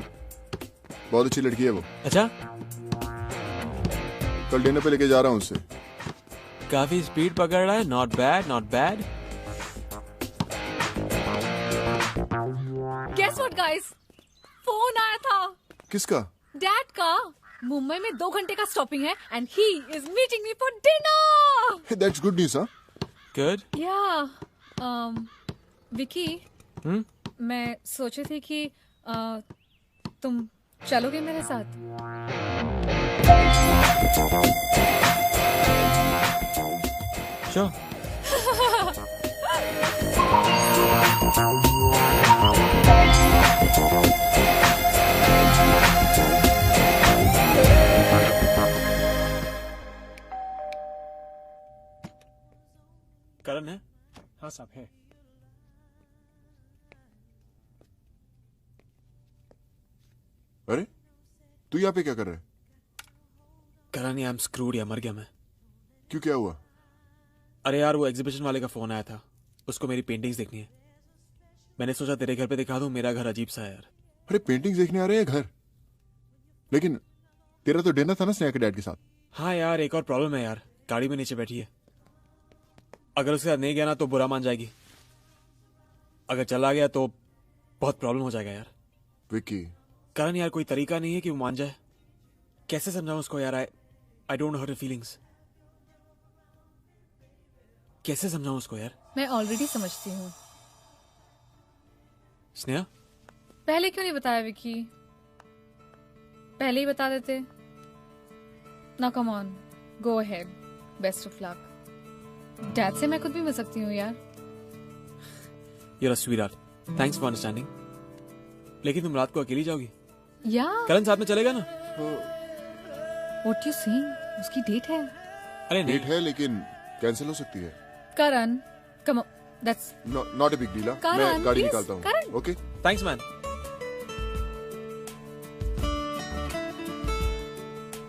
बहुत अच्छी लड़की है वो। अच्छा? कल डिनर पे लेके जा रहा हूँ उससे। काफी स्पीड पकड़ रहा है। Not bad, not bad. Guess what, guys? Phone आया था। किसका? डैड का। मुंबई में 2 घंटे का स्टॉपिंग है and he is meeting me for dinner. Hey, that's good news, huh? Good. Yeah. Vicky, मैं सोच रही थी कि तुम चलोगे मेरे साथ? Sure. करण है? हाँ साहब है। अरे तू यहाँ पे क्या कर रहा है? करण, आई एम स्क्रूड या मर गया मैं। क्यों, क्या हुआ? अरे यार, वो एग्जीबिशन वाले का फोन आया था। उसको मेरी पेंटिंग्स देखनी है। मैंने सोचा तेरे घर पे दिखा दूं। मेरा घर अजीब सा है यार। अरे पेंटिंग्स देखने आ रहे हैं घर? लेकिन तेरा तो डिनर था ना स्नेहा के डैड के साथ। हाँ यार, एक और प्रॉब्लम है यार। गाड़ी में नीचे बैठी है। अगर उसके साथ नहीं गया ना तो बुरा मान जाएगी। अगर चला गया तो बहुत प्रॉब्लम हो जाएगा यार। विकी। करण यार, कोई तरीका नहीं है कि वो मान जाए? कैसे समझाऊं उसको यार? आई डोंट नो हर फीलिंग्स। कैसे समझाऊं उसको यार? मैं ऑलरेडी समझती हूँ। स्नेहा, पहले क्यों नहीं बताया विकी? पहले ही बता देते ना। Come on, go ahead, best of luck. Dad से मैं खुद भी मिल सकती हूँ यार। You're a sweetheart. Thanks for understanding. लेकिन तुम रात को अकेली जाओगी? या करण साथ में चलेगा ना? What you saying? उसकी डेट है। अरे डेट है लेकिन कैंसिल हो सकती है। करण, come on, that's not a big deal. मैं गाड़ी निकालता हूँ। Okay, thanks man.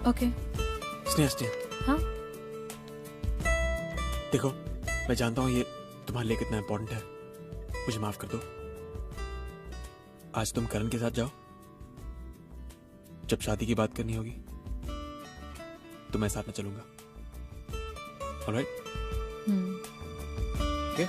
Okay. Sneha, हाँ? देखो, मैं जानता हूँ ये तुम्हारे लिए कितना इम्पोर्टेंट है। मुझे माफ कर दो। आज तुम करण के साथ जाओ। जब शादी की बात करनी होगी तो मैं साथ में चलूंगा। Alright? Okay.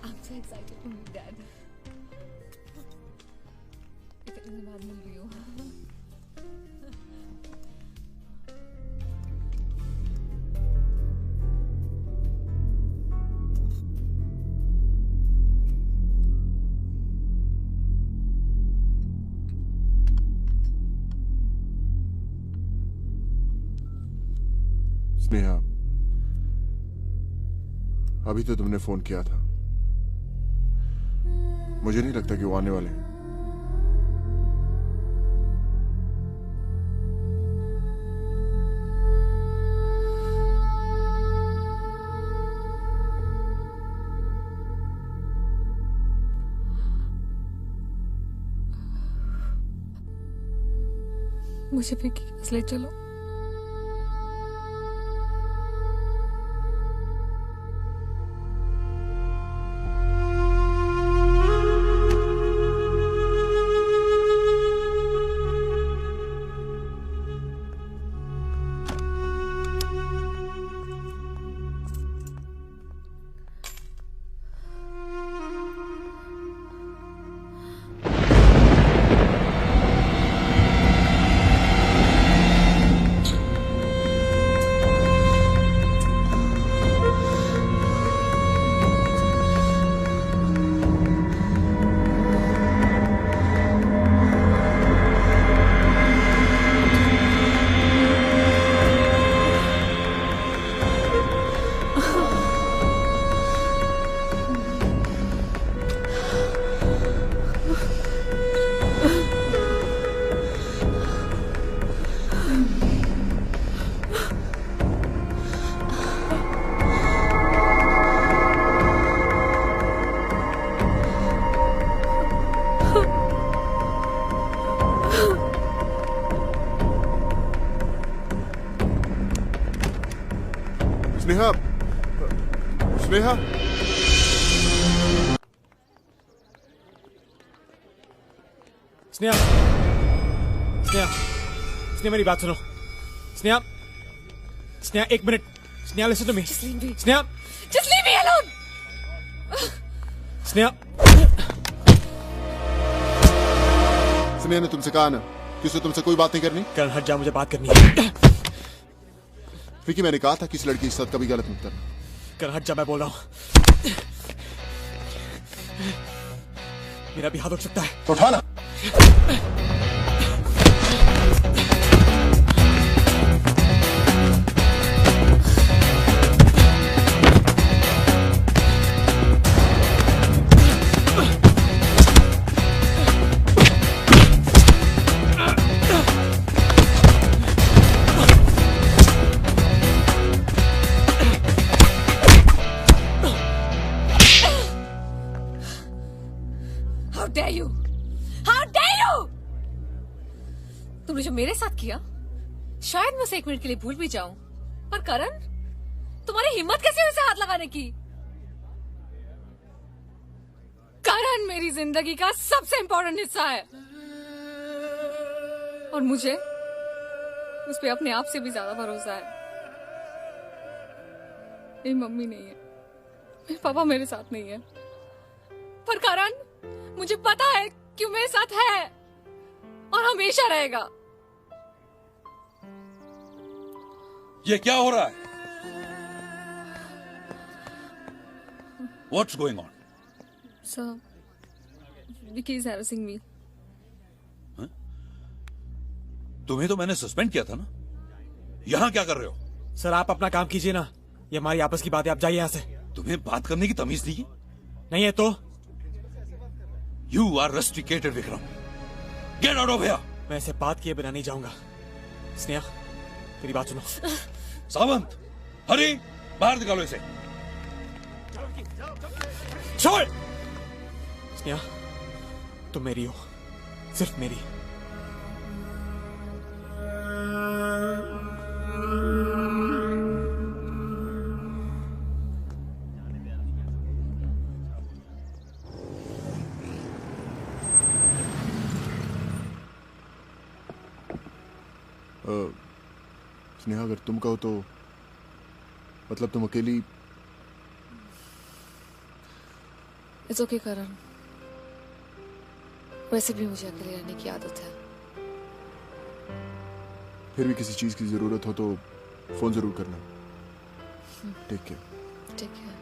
I'm so excited to meet Dad. इतने दिन बाद मिल रही हूँ। स्नेहा, अभी तो तुमने फोन किया था। मुझे नहीं लगता कि वो आने वाले हैं। मुझे भी ले चलो। रेहा, स्नेहा, स्नेहा, स्नेहा मेरी बात सुनो। स्नेहा, स्नेहा एक minute. Sneha listen to me. Sneha, Just leave me alone. Sneha, Sneha ने तुमसे कहा ना कि उसे तुमसे कोई बात नहीं करनी। करण हट जा, मुझे बात करनी है। विकी, मैंने कहा था कि इस लड़की के साथ कभी गलत मत करना। करण हट जा, मैं बोल रहा हूँ। मेरा भी हाथ उठ सकता है। तो उठाना। How dare you? How dare you? तुमने जो मेरे साथ किया, शायद मैं उसे 1 मिनट के लिए भूल भी जाऊं, पर करण, तुम्हारी हिम्मत कैसे हुई उसे हाथ लगाने की? करण मेरी जिंदगी का सबसे इंपॉर्टेंट हिस्सा है और मुझे उस पे अपने आप से भी ज्यादा भरोसा है। मेरी मम्मी नहीं है, मेरे पापा मेरे साथ नहीं है, पर करण मुझे पता है कि मेरे साथ है और हमेशा रहेगा। ये क्या हो रहा है? What's going on? Sir, Vicky is harassing me. तुम्हें तो मैंने सस्पेंड किया था ना, यहाँ क्या कर रहे हो? सर आप अपना काम कीजिए ना, ये हमारी आपस की बात है, आप जाइए यहाँ से। तुम्हें बात करने की तमीज नहीं है? नहीं है तो? You are rusticated, Vikram. Get out of here! मैं इसे बात किए बिना नहीं जाऊंगा। स्नेहा, मेरी बात सुनो। सावंत, हरी, बाहर निकालो इसे। छोड़! स्नेहा, तुम मेरी हो, सिर्फ मेरी। स्नेहा, अगर तुम कहो तो मतलब तुम अकेली। इट्स ओके करण, वैसे भी मुझे अकेले रहने की आदत है। फिर भी किसी चीज की जरूरत हो तो फोन जरूर करना। Take care. ठीक है।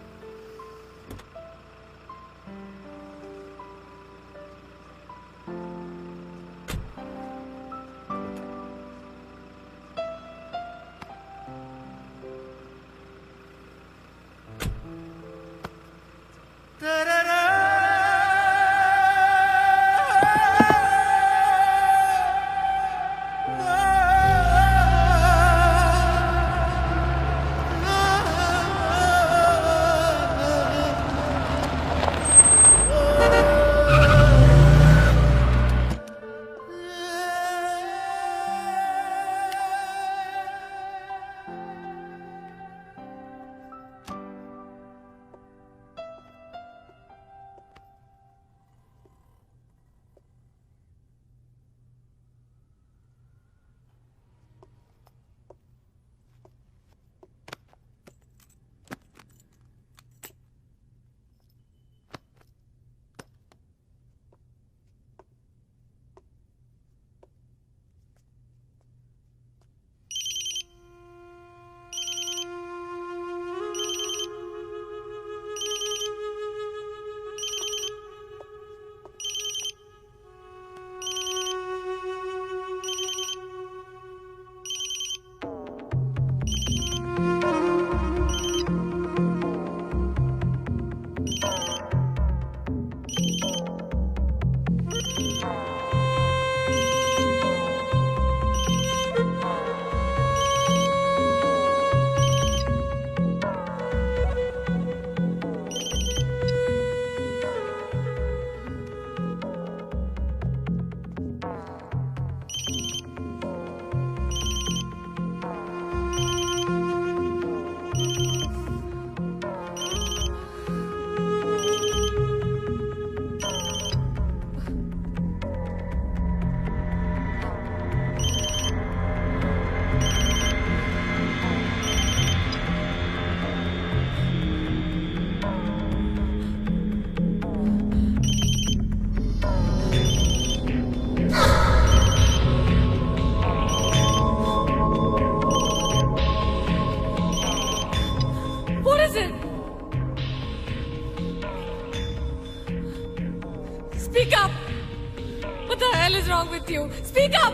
the hell is wrong with you? Speak up!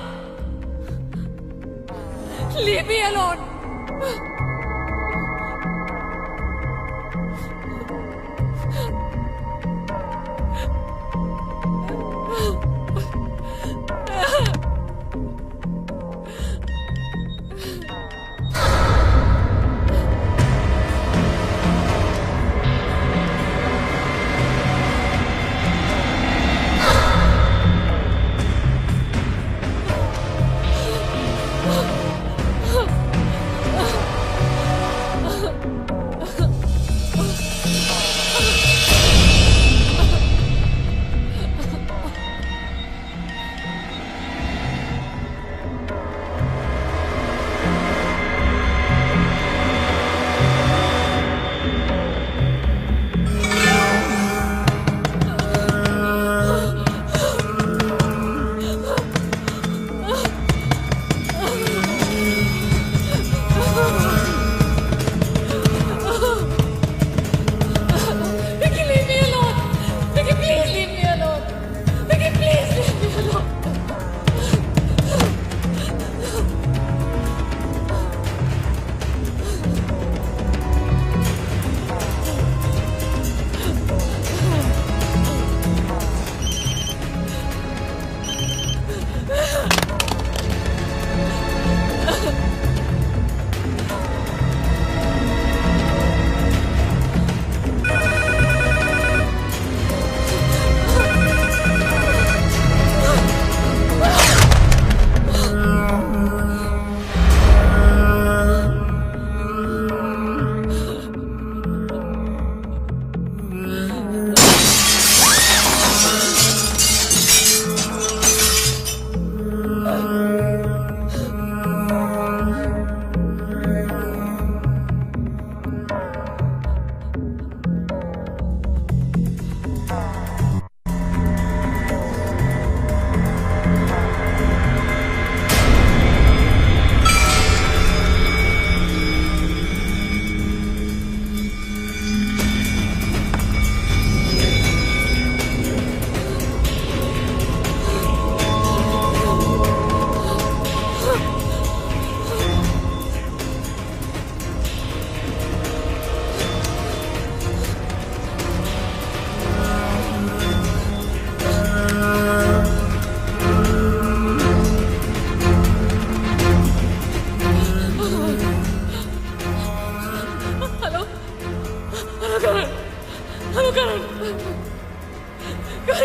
Leave me alone.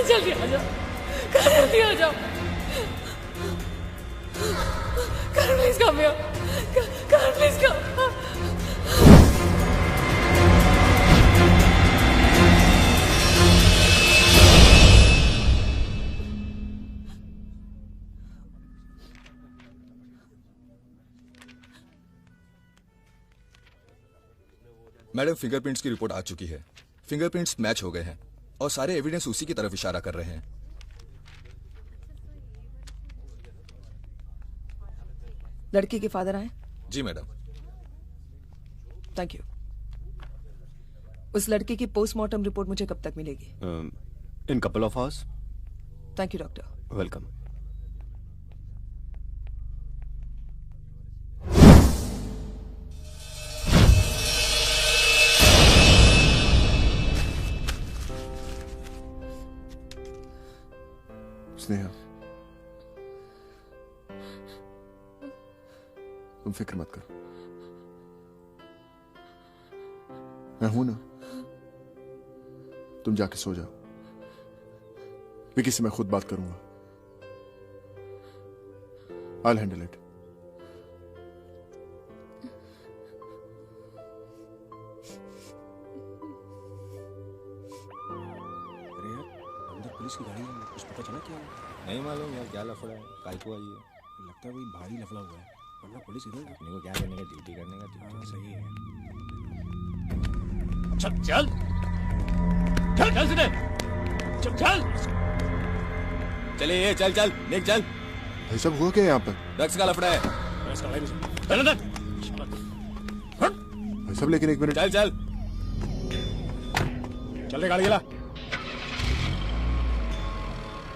जल्दी आ जाओ, जल्दी आ जाओ। Karan, please come here. Karan, please come. Madam, fingerprints की रिपोर्ट आ चुकी है। फिंगरप्रिंट्स मैच हो गए हैं और सारे एविडेंस उसी की तरफ इशारा कर रहे हैं। लड़की के फादर आए? जी मैडम। Thank you. उस लड़की की पोस्टमार्टम रिपोर्ट मुझे कब तक मिलेगी? In couple of hours. Thank you doctor. Welcome. Sneha, तुम फिक्र मत करो, मैं हूं ना। तुम जाके सो जाओ, विकी से मैं खुद बात करूंगा। I'll handle it. अरे यार, अंदर पुलिस की गाड़ी है, कुछ पता चला क्या? नहीं मालूम यार, क्या लफड़ा है, काय को आई है। लगता है कोई भारी लफड़ा हुआ है, वरना पुलिस इधर अपने को क्या करने का, ड्यूटी करने का। सही है। चल चल चल चल सीधे, चल चल चलिए, चल चल देख चल। भाई साहब, हुआ क्या यहाँ पर? ड्रग्स का लफड़ा है। चल अंदर। भाई साहब, लेकिन एक मिनट। चल चल चल गाड़ी चला।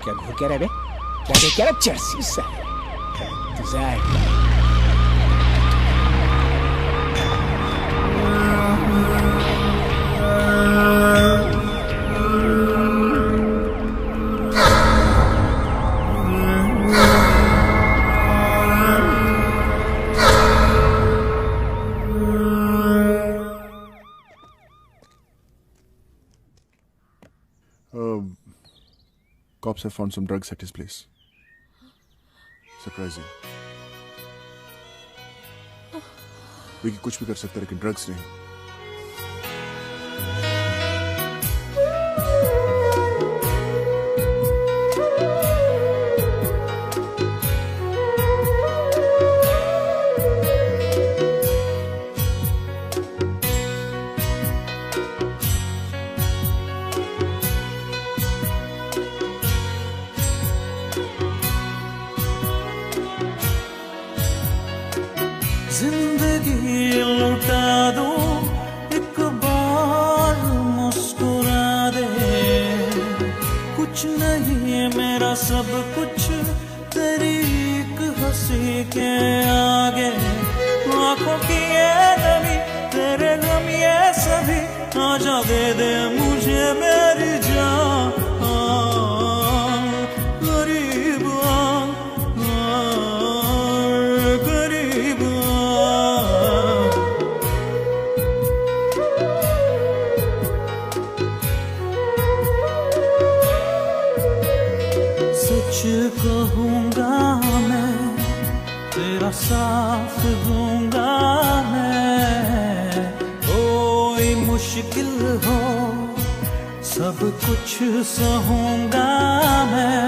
क्या घूर क्या रहे बे? Che era Jesse, sai? Tu sai. Cops have found some drugs at his place. Surprising. Vicky कुछ भी कर सकता है लेकिन ड्रग्स नहीं. जिंदगी लुटा दूं एक बार मुस्कुरा दे कुछ नहीं मेरा सब कुछ तेरी एक हंसी के आगे आंखों की ये नमी तेरे गम ये सभी आजा दे दे मुझे मेरी जान गरीब कहूँगा मैं तेरा साथ दूंगा मैं कोई मुश्किल हो सब कुछ सहूँगा मैं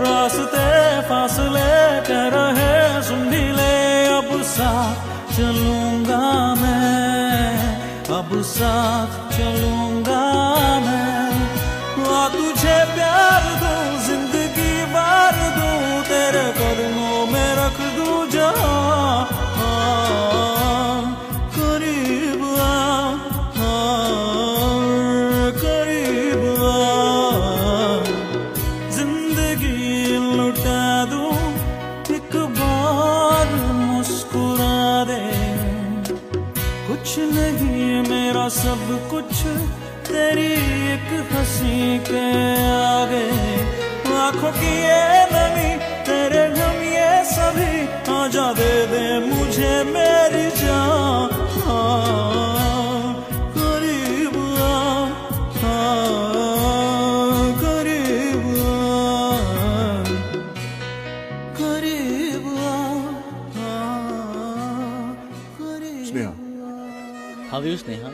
रास्ते फासले कह रहे सुन भी ले अब साथ चलूँगा मैं अब साथ चलूँगा मैं तुझे प्यार दूं जिंदगी बार दूं तेरे कदमों में रख दूं जहां करीब करीब जिंदगी लुटा दूं एक बार मुस्कुरा दे कुछ नहीं मेरा सब कुछ तेरी एक हंसी के आगे आंखों की ये नमी तेरे गम ये सभी आजा दे दे मुझे मेरी जान करीब करीब करीब Sneha. How are you, Sneha?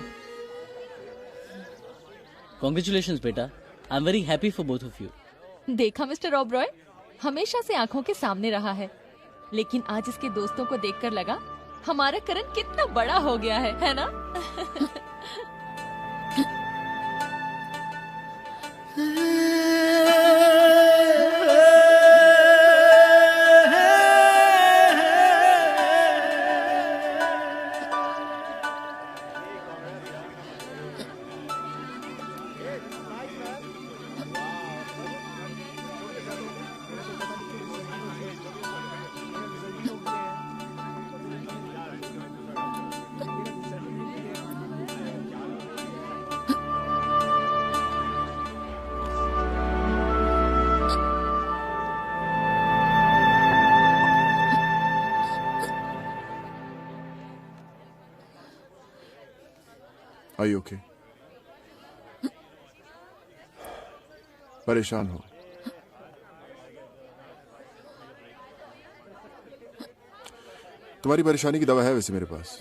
Congratulations, बेटा. I'm very happy for both of you. देखा मिस्टर ओबरॉय, हमेशा से आंखों के सामने रहा है, लेकिन आज इसके दोस्तों को देखकर लगा हमारा करण कितना बड़ा हो गया है ना? Are you okay? परेशान हो? तुम्हारी परेशानी की दवा है वैसे मेरे पास.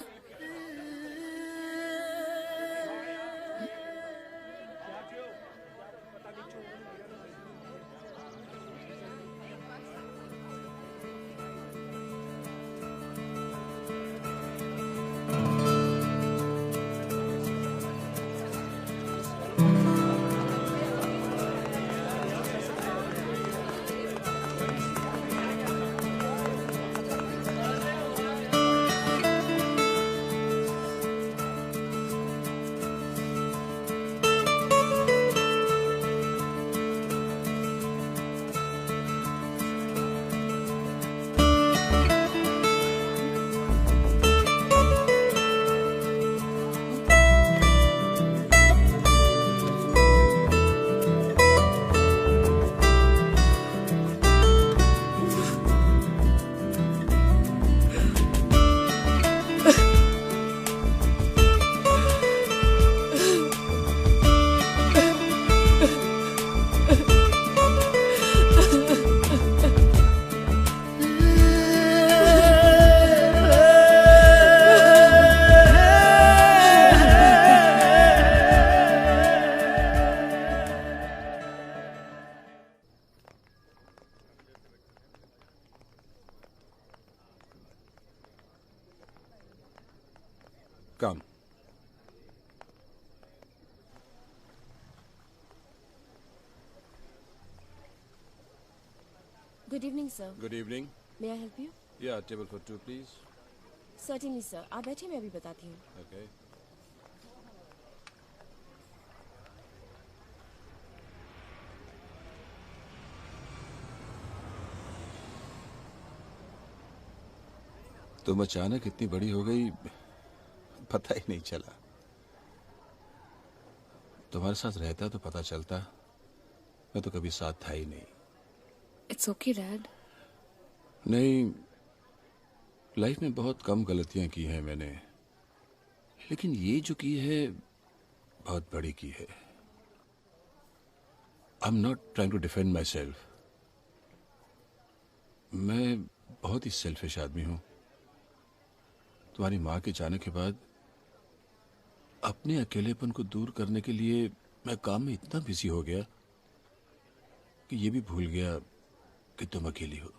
कम। Good evening, sir. Good evening. May I help you? या table for 2 please. Certainly, sir. आप बैठिए, मैं अभी बताती हूँ. ओके। तुम अचानक इतनी बड़ी हो गई, पता ही नहीं चला। तुम्हारे साथ रहता तो पता चलता, मैं तो कभी साथ था ही नहीं। It's okay, Dad. नहीं, लाइफ में बहुत कम गलतियां की हैं मैंने, लेकिन ये जो की है बहुत बड़ी की है। I am not trying to defend myself. मैं बहुत ही सेल्फिश आदमी हूं। तुम्हारी मां के जाने के बाद अपने अकेलेपन को दूर करने के लिए मैं काम में इतना बिजी हो गया कि ये भी भूल गया कि तुम अकेली हो।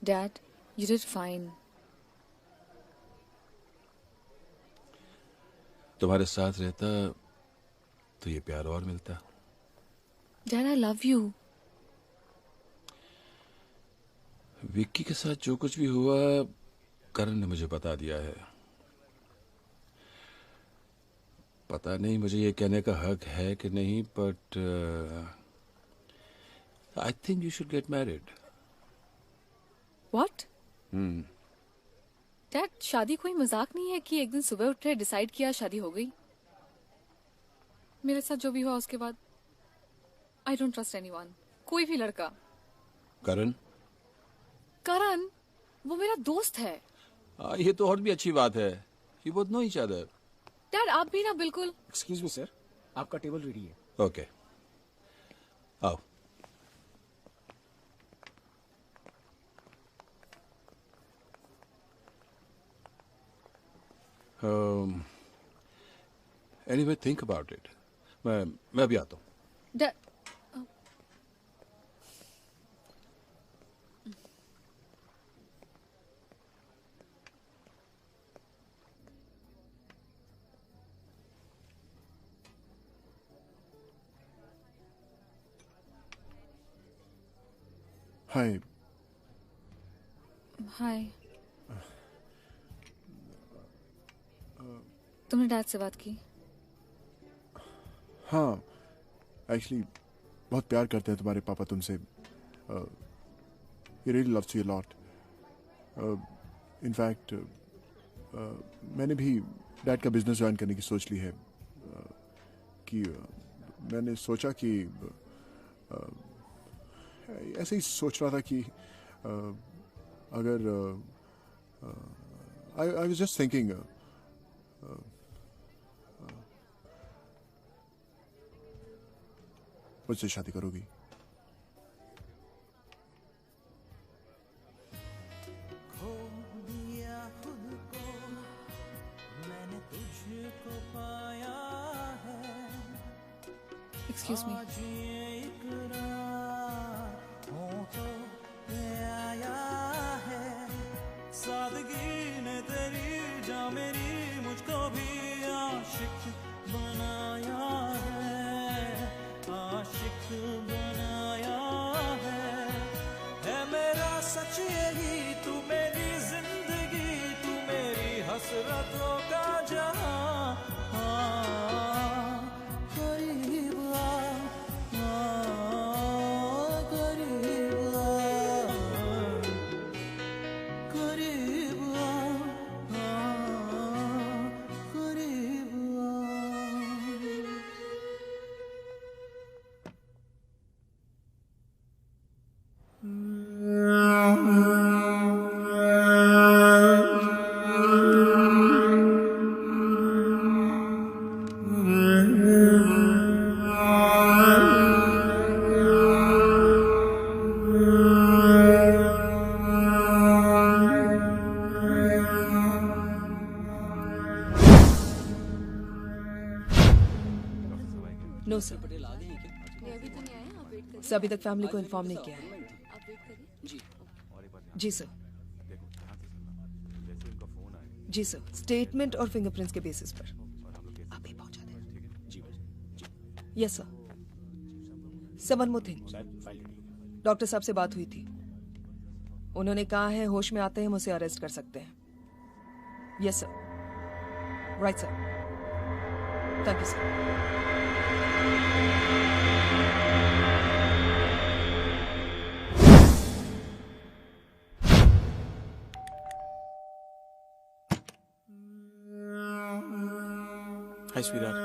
Dad, you did fine. तुम्हारे साथ रहता तो ये प्यार और मिलता। Dad, I love you. Vicky के साथ जो कुछ भी हुआ, करण ने मुझे बता दिया है। पता नहीं मुझे ये कहने का हक है कि नहीं, but I think you should get married. What? Dad, शादी कोई मजाक नहीं है कि एक दिन सुबह उठ रहे डिसाइड किया शादी हो गई। मेरे साथ जो भी हुआ उसके बाद I don't trust anyone. कोई भी लड़का। करण? करण, वो मेरा दोस्त है। ये तो और भी अच्छी बात है। You both know each other. Dad, आप भी ना बिल्कुल। एक्सक्यूज मी सर, आपका टेबल रेडी है। ओके, आओ। Anyway, think about it. मैं अभी आता हूँ। Dad, हाय। हाय। तुमने डैड से बात की? हाँ, एक्चुअली बहुत प्यार करते हैं तुम्हारे पापा तुमसे। He really loves you a lot. In fact मैंने भी डैड का बिजनेस ज्वाइन करने की सोच ली है। कि मैंने सोचा कि ऐसे ही सोच रहा था कि अगर आई वाज जस्ट थिंकिंग मुझसे शादी करोगी? खो दिया खुद को मैंने तुझको पाया है। Excuse me. आज ये इकरार हो तो ले आया है। सादगी ने तेरी जा मेरी मुझको भी आशिक बनाया है। आशिक बनाया है मेरा सच यही। तू मेरी जिंदगी, तू मेरी हसरतों का जहां। करीब आ, करीब आ, करीब आ, करीब आ। नो सर, अभी तक फैमिली को इन्फॉर्म नहीं किया है। जी सर। जी सर, स्टेटमेंट और फिंगरप्रिंट्स के बेसिस पर आप ही पहुंचा दें। जी yes sir. Sir, one more thing, doctor साहब से बात हुई थी, उन्होंने कहा है होश में आते हैं हम उसे अरेस्ट कर सकते हैं। Yes sir, right sir, thank you sir. Hi sweetheart.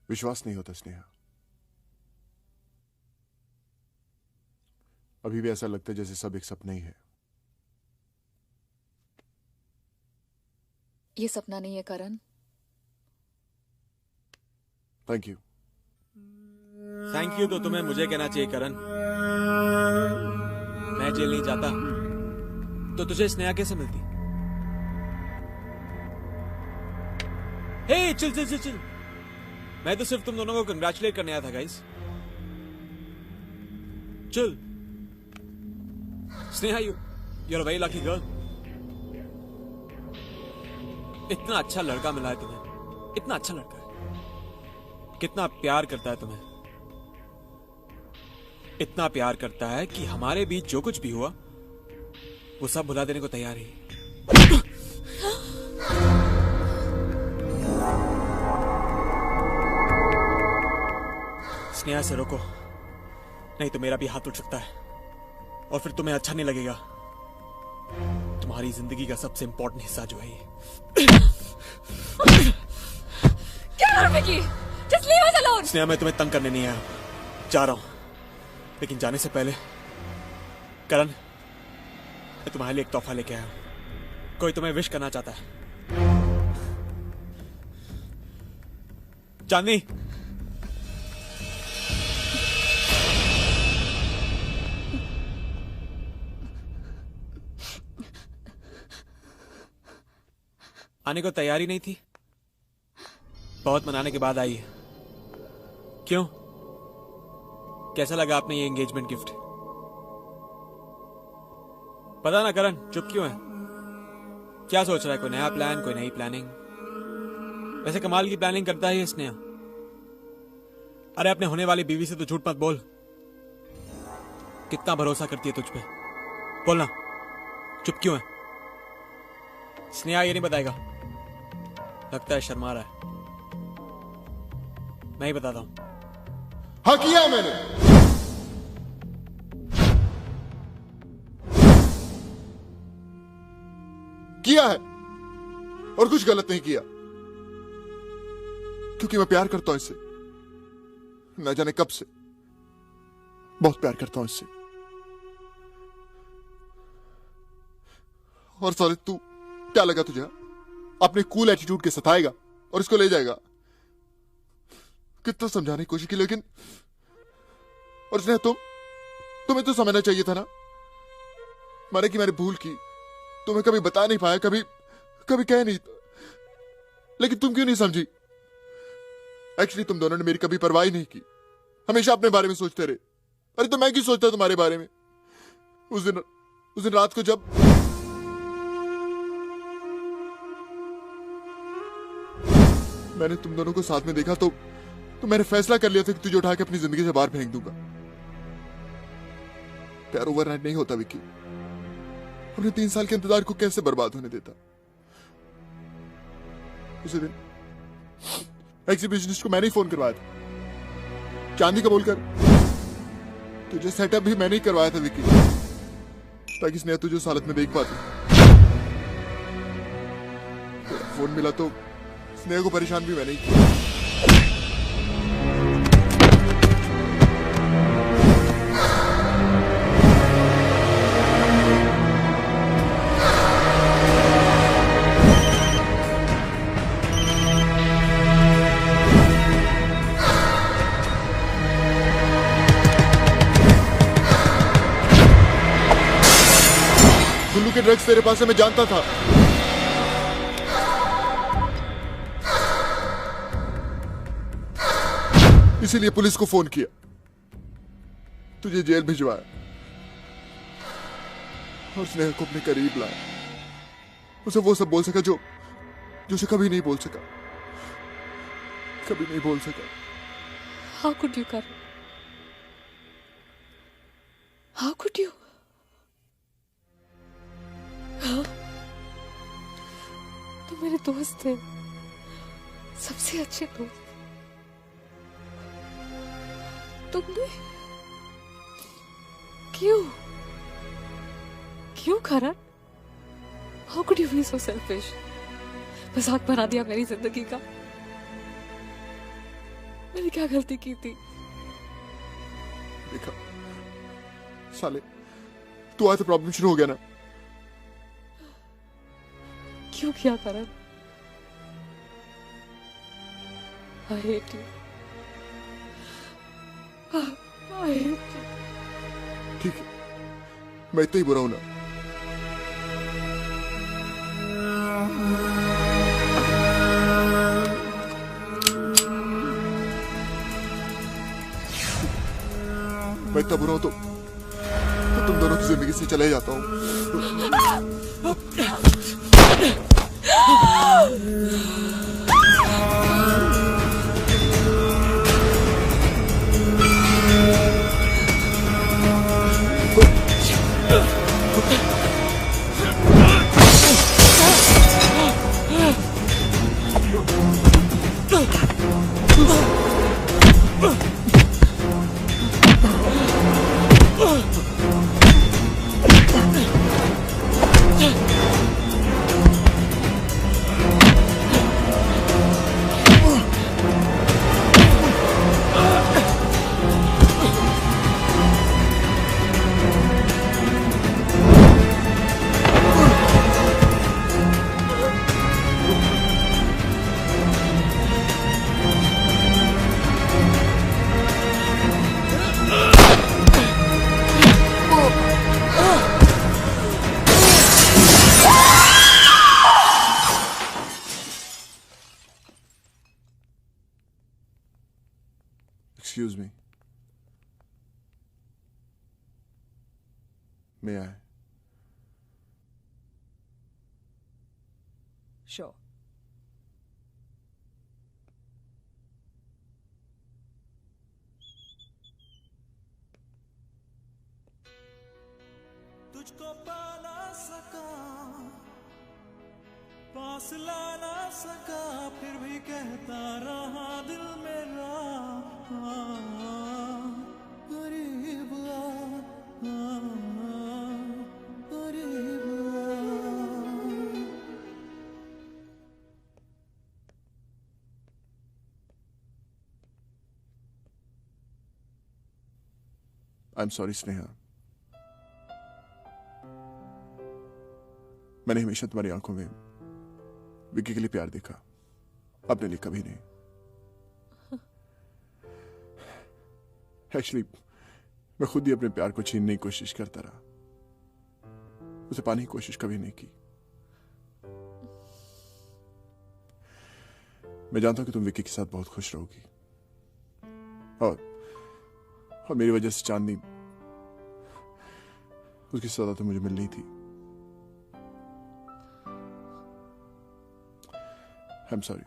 विश्वास नहीं होता स्नेहा, अभी भी ऐसा लगता है जैसे सब एक सपना ही है। ये सपना नहीं है Karan. Thank you. Thank you तो तुम्हें मुझे कहना चाहिए करण। मैं जेल नहीं जाता तो तुझे स्नेहा कैसे मिलती? हे चिल चिल चिल चिल, मैं तो सिर्फ तुम दोनों को कंग्रेचुलेट करने आया था guys. Chill. Sneha, you're a very lucky girl। इतना अच्छा लड़का मिला है तुम्हें, इतना अच्छा लड़का है, कितना प्यार करता है तुम्हें, इतना प्यार करता है कि हमारे बीच जो कुछ भी हुआ वो सब भुला देने को तैयार है। स्नेहा से रोको, नहीं तो मेरा भी हाथ उठ सकता है और फिर तुम्हें अच्छा नहीं लगेगा। तुम्हारी जिंदगी का सबसे इंपॉर्टेंट हिस्सा जो है ये। Just leave us alone। Sneha, मैं तुम्हें तंग करने नहीं आया, जा रहा हूं, लेकिन जाने से पहले करण, मैं तुम्हारे लिए एक तोहफा लेके आया हूं। कोई तुम्हें विश करना चाहता है? चांदनी, आने को तैयारी नहीं थी, बहुत मनाने के बाद आई है। क्यों, कैसा लगा आपने ये एंगेजमेंट गिफ्ट? पता ना करण, चुप क्यों है? क्या सोच रहा है? कोई नया प्लान, कोई नई प्लानिंग? वैसे कमाल की प्लानिंग करता है ये स्नेहा। अरे अपने होने वाली बीवी से तो झूठ मत बोल। कितना भरोसा करती है तुझ पे, बोलना। चुप क्यों है? स्नेहा ये नहीं बताएगा, लगता है शर्मा रहा है। मैं ही बताता हूं। हाँ किया मैंने। किया है और कुछ गलत नहीं किया, क्योंकि मैं प्यार करता हूं इससे, न जाने कब से बहुत प्यार करता हूं इससे। और साले तू क्या लगा तुझे? अपने कूल एटीट्यूड के सताएगा और इसको ले जाएगा। कितना समझाने की कोशिश की, लेकिन और स्नेहा तुम्हें तो समझना चाहिए था ना। मैंने भूल की, तुम्हें कभी बता नहीं पाया, कभी कह नहीं, लेकिन तुम क्यों नहीं समझी? एक्चुअली तुम दोनों ने मेरी कभी परवाह ही नहीं की, हमेशा अपने बारे में सोचते रहे। अरे तो मैं क्यों सोचता तुम्हारे बारे में? उस दिन रात को जब मैंने तुम दोनों को साथ में देखा तो मैंने फैसला कर लिया था कि तुझे उठा के अपनी जिंदगी से बाहर फेंक दूंगा। प्यार ओवरनाइट नहीं होता विक्की, हमने 3 साल के इंतजार को कैसे बर्बाद होने देता। उसी दिन एग्जीबिशनिस्ट को मैंने ही फोन करवाया था, चांदी का बोलकर तुझे सेटअप भी मैंने ही करवाया था विक्की, ताकि स्नेहा तुझे उस हालत में देख पाती। फोन मिला तो स्नेहा को परेशान भी मैंने ही किया। गुल्लू के ड्रग्स तेरे पास है, मैं जानता था। इसीलिए पुलिस को फोन किया, तुझे जेल भिजवाया और स्नेहा को अपने करीब लाया। उसे वो सब बोल सका जो उसे कभी नहीं बोल सका, कभी नहीं बोल सका। How could you, Karan? How could you? हाँ? तुम मेरे दोस्त थे, सबसे अच्छे दोस्त। तुमने क्यों करण? How could you be so selfish? मजाक बना दिया मेरी जिंदगी का। मैंने क्या गलती की थी? देखा साले, तू आया तो प्रॉब्लम शुरू हो गया ना। क्यों किया करण? I hate you. I hate you. ठीक है, मैं इतना ही बुरा हूं ना। मैं इतना बुरा हूं तो तुम दोनों की जिंदगी से चले जाता हूं। Excuse me. May I? Sure. तुझको पा ना सका, पास ला ना सका, फिर भी कहता रहा दिल मेरा करीब आ, करीब आ। I'm sorry, Sneha. मैंने हमेशा तुम्हारी आंखों में विक्की के लिए प्यार देखा, अपने लिए कभी नहीं। एक्चुअली मैं खुद ही अपने प्यार को छीनने की कोशिश करता रहा, उसे पाने की कोशिश कभी नहीं की। मैं जानता हूं कि तुम विक्की के साथ बहुत खुश रहोगी, और मेरी वजह से चांदनी, उसकी सजा तो मुझे मिलनी थी। I'm sorry.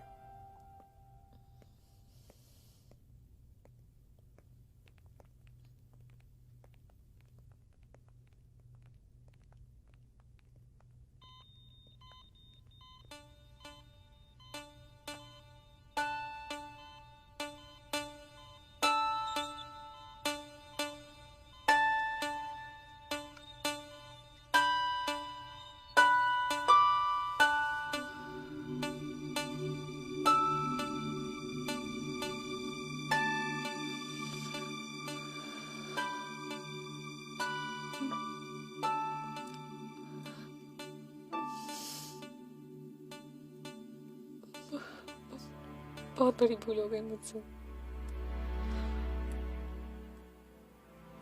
बहुत बड़ी भूल हो गई मुझसे।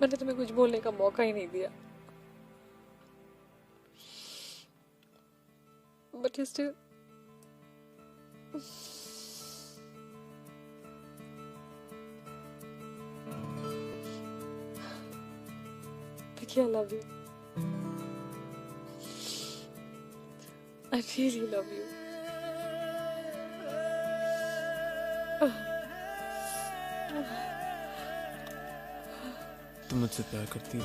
मैंने तुम्हें कुछ बोलने का मौका ही नहीं दिया। But you still... Vicky, I love you. I really love you. तुम मुझसे प्यार करती हो?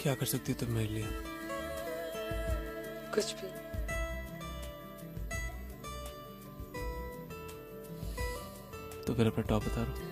क्या कर सकती हो तुम मेरे लिए? कुछ भी। तो फिर अपना टॉप उतारो।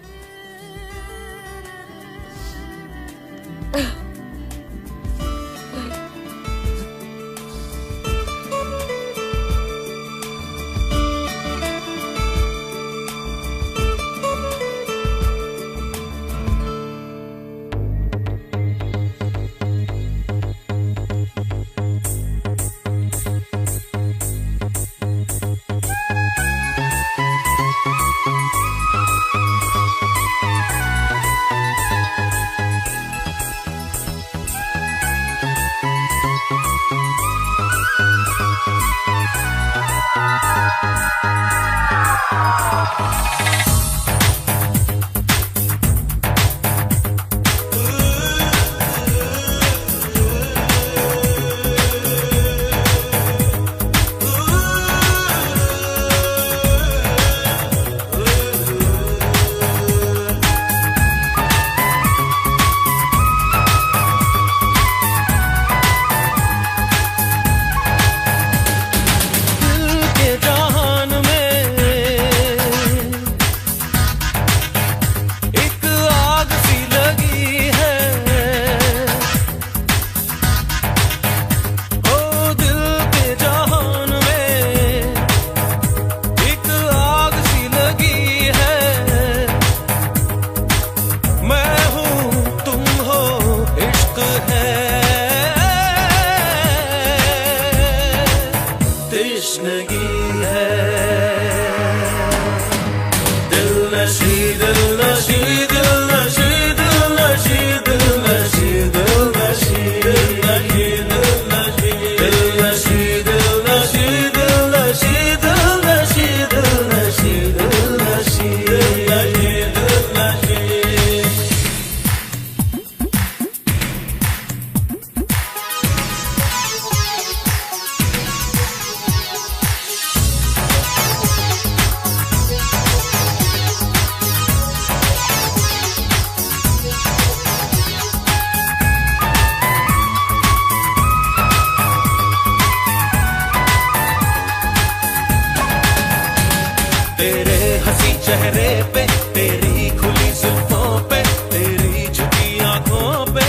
चेहरे पे तेरी खुली जुल्फों पे तेरी झुकी आंखों पे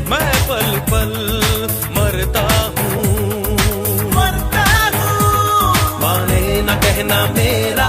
मैं पल पल मरता हूँ माने न कहना मेरा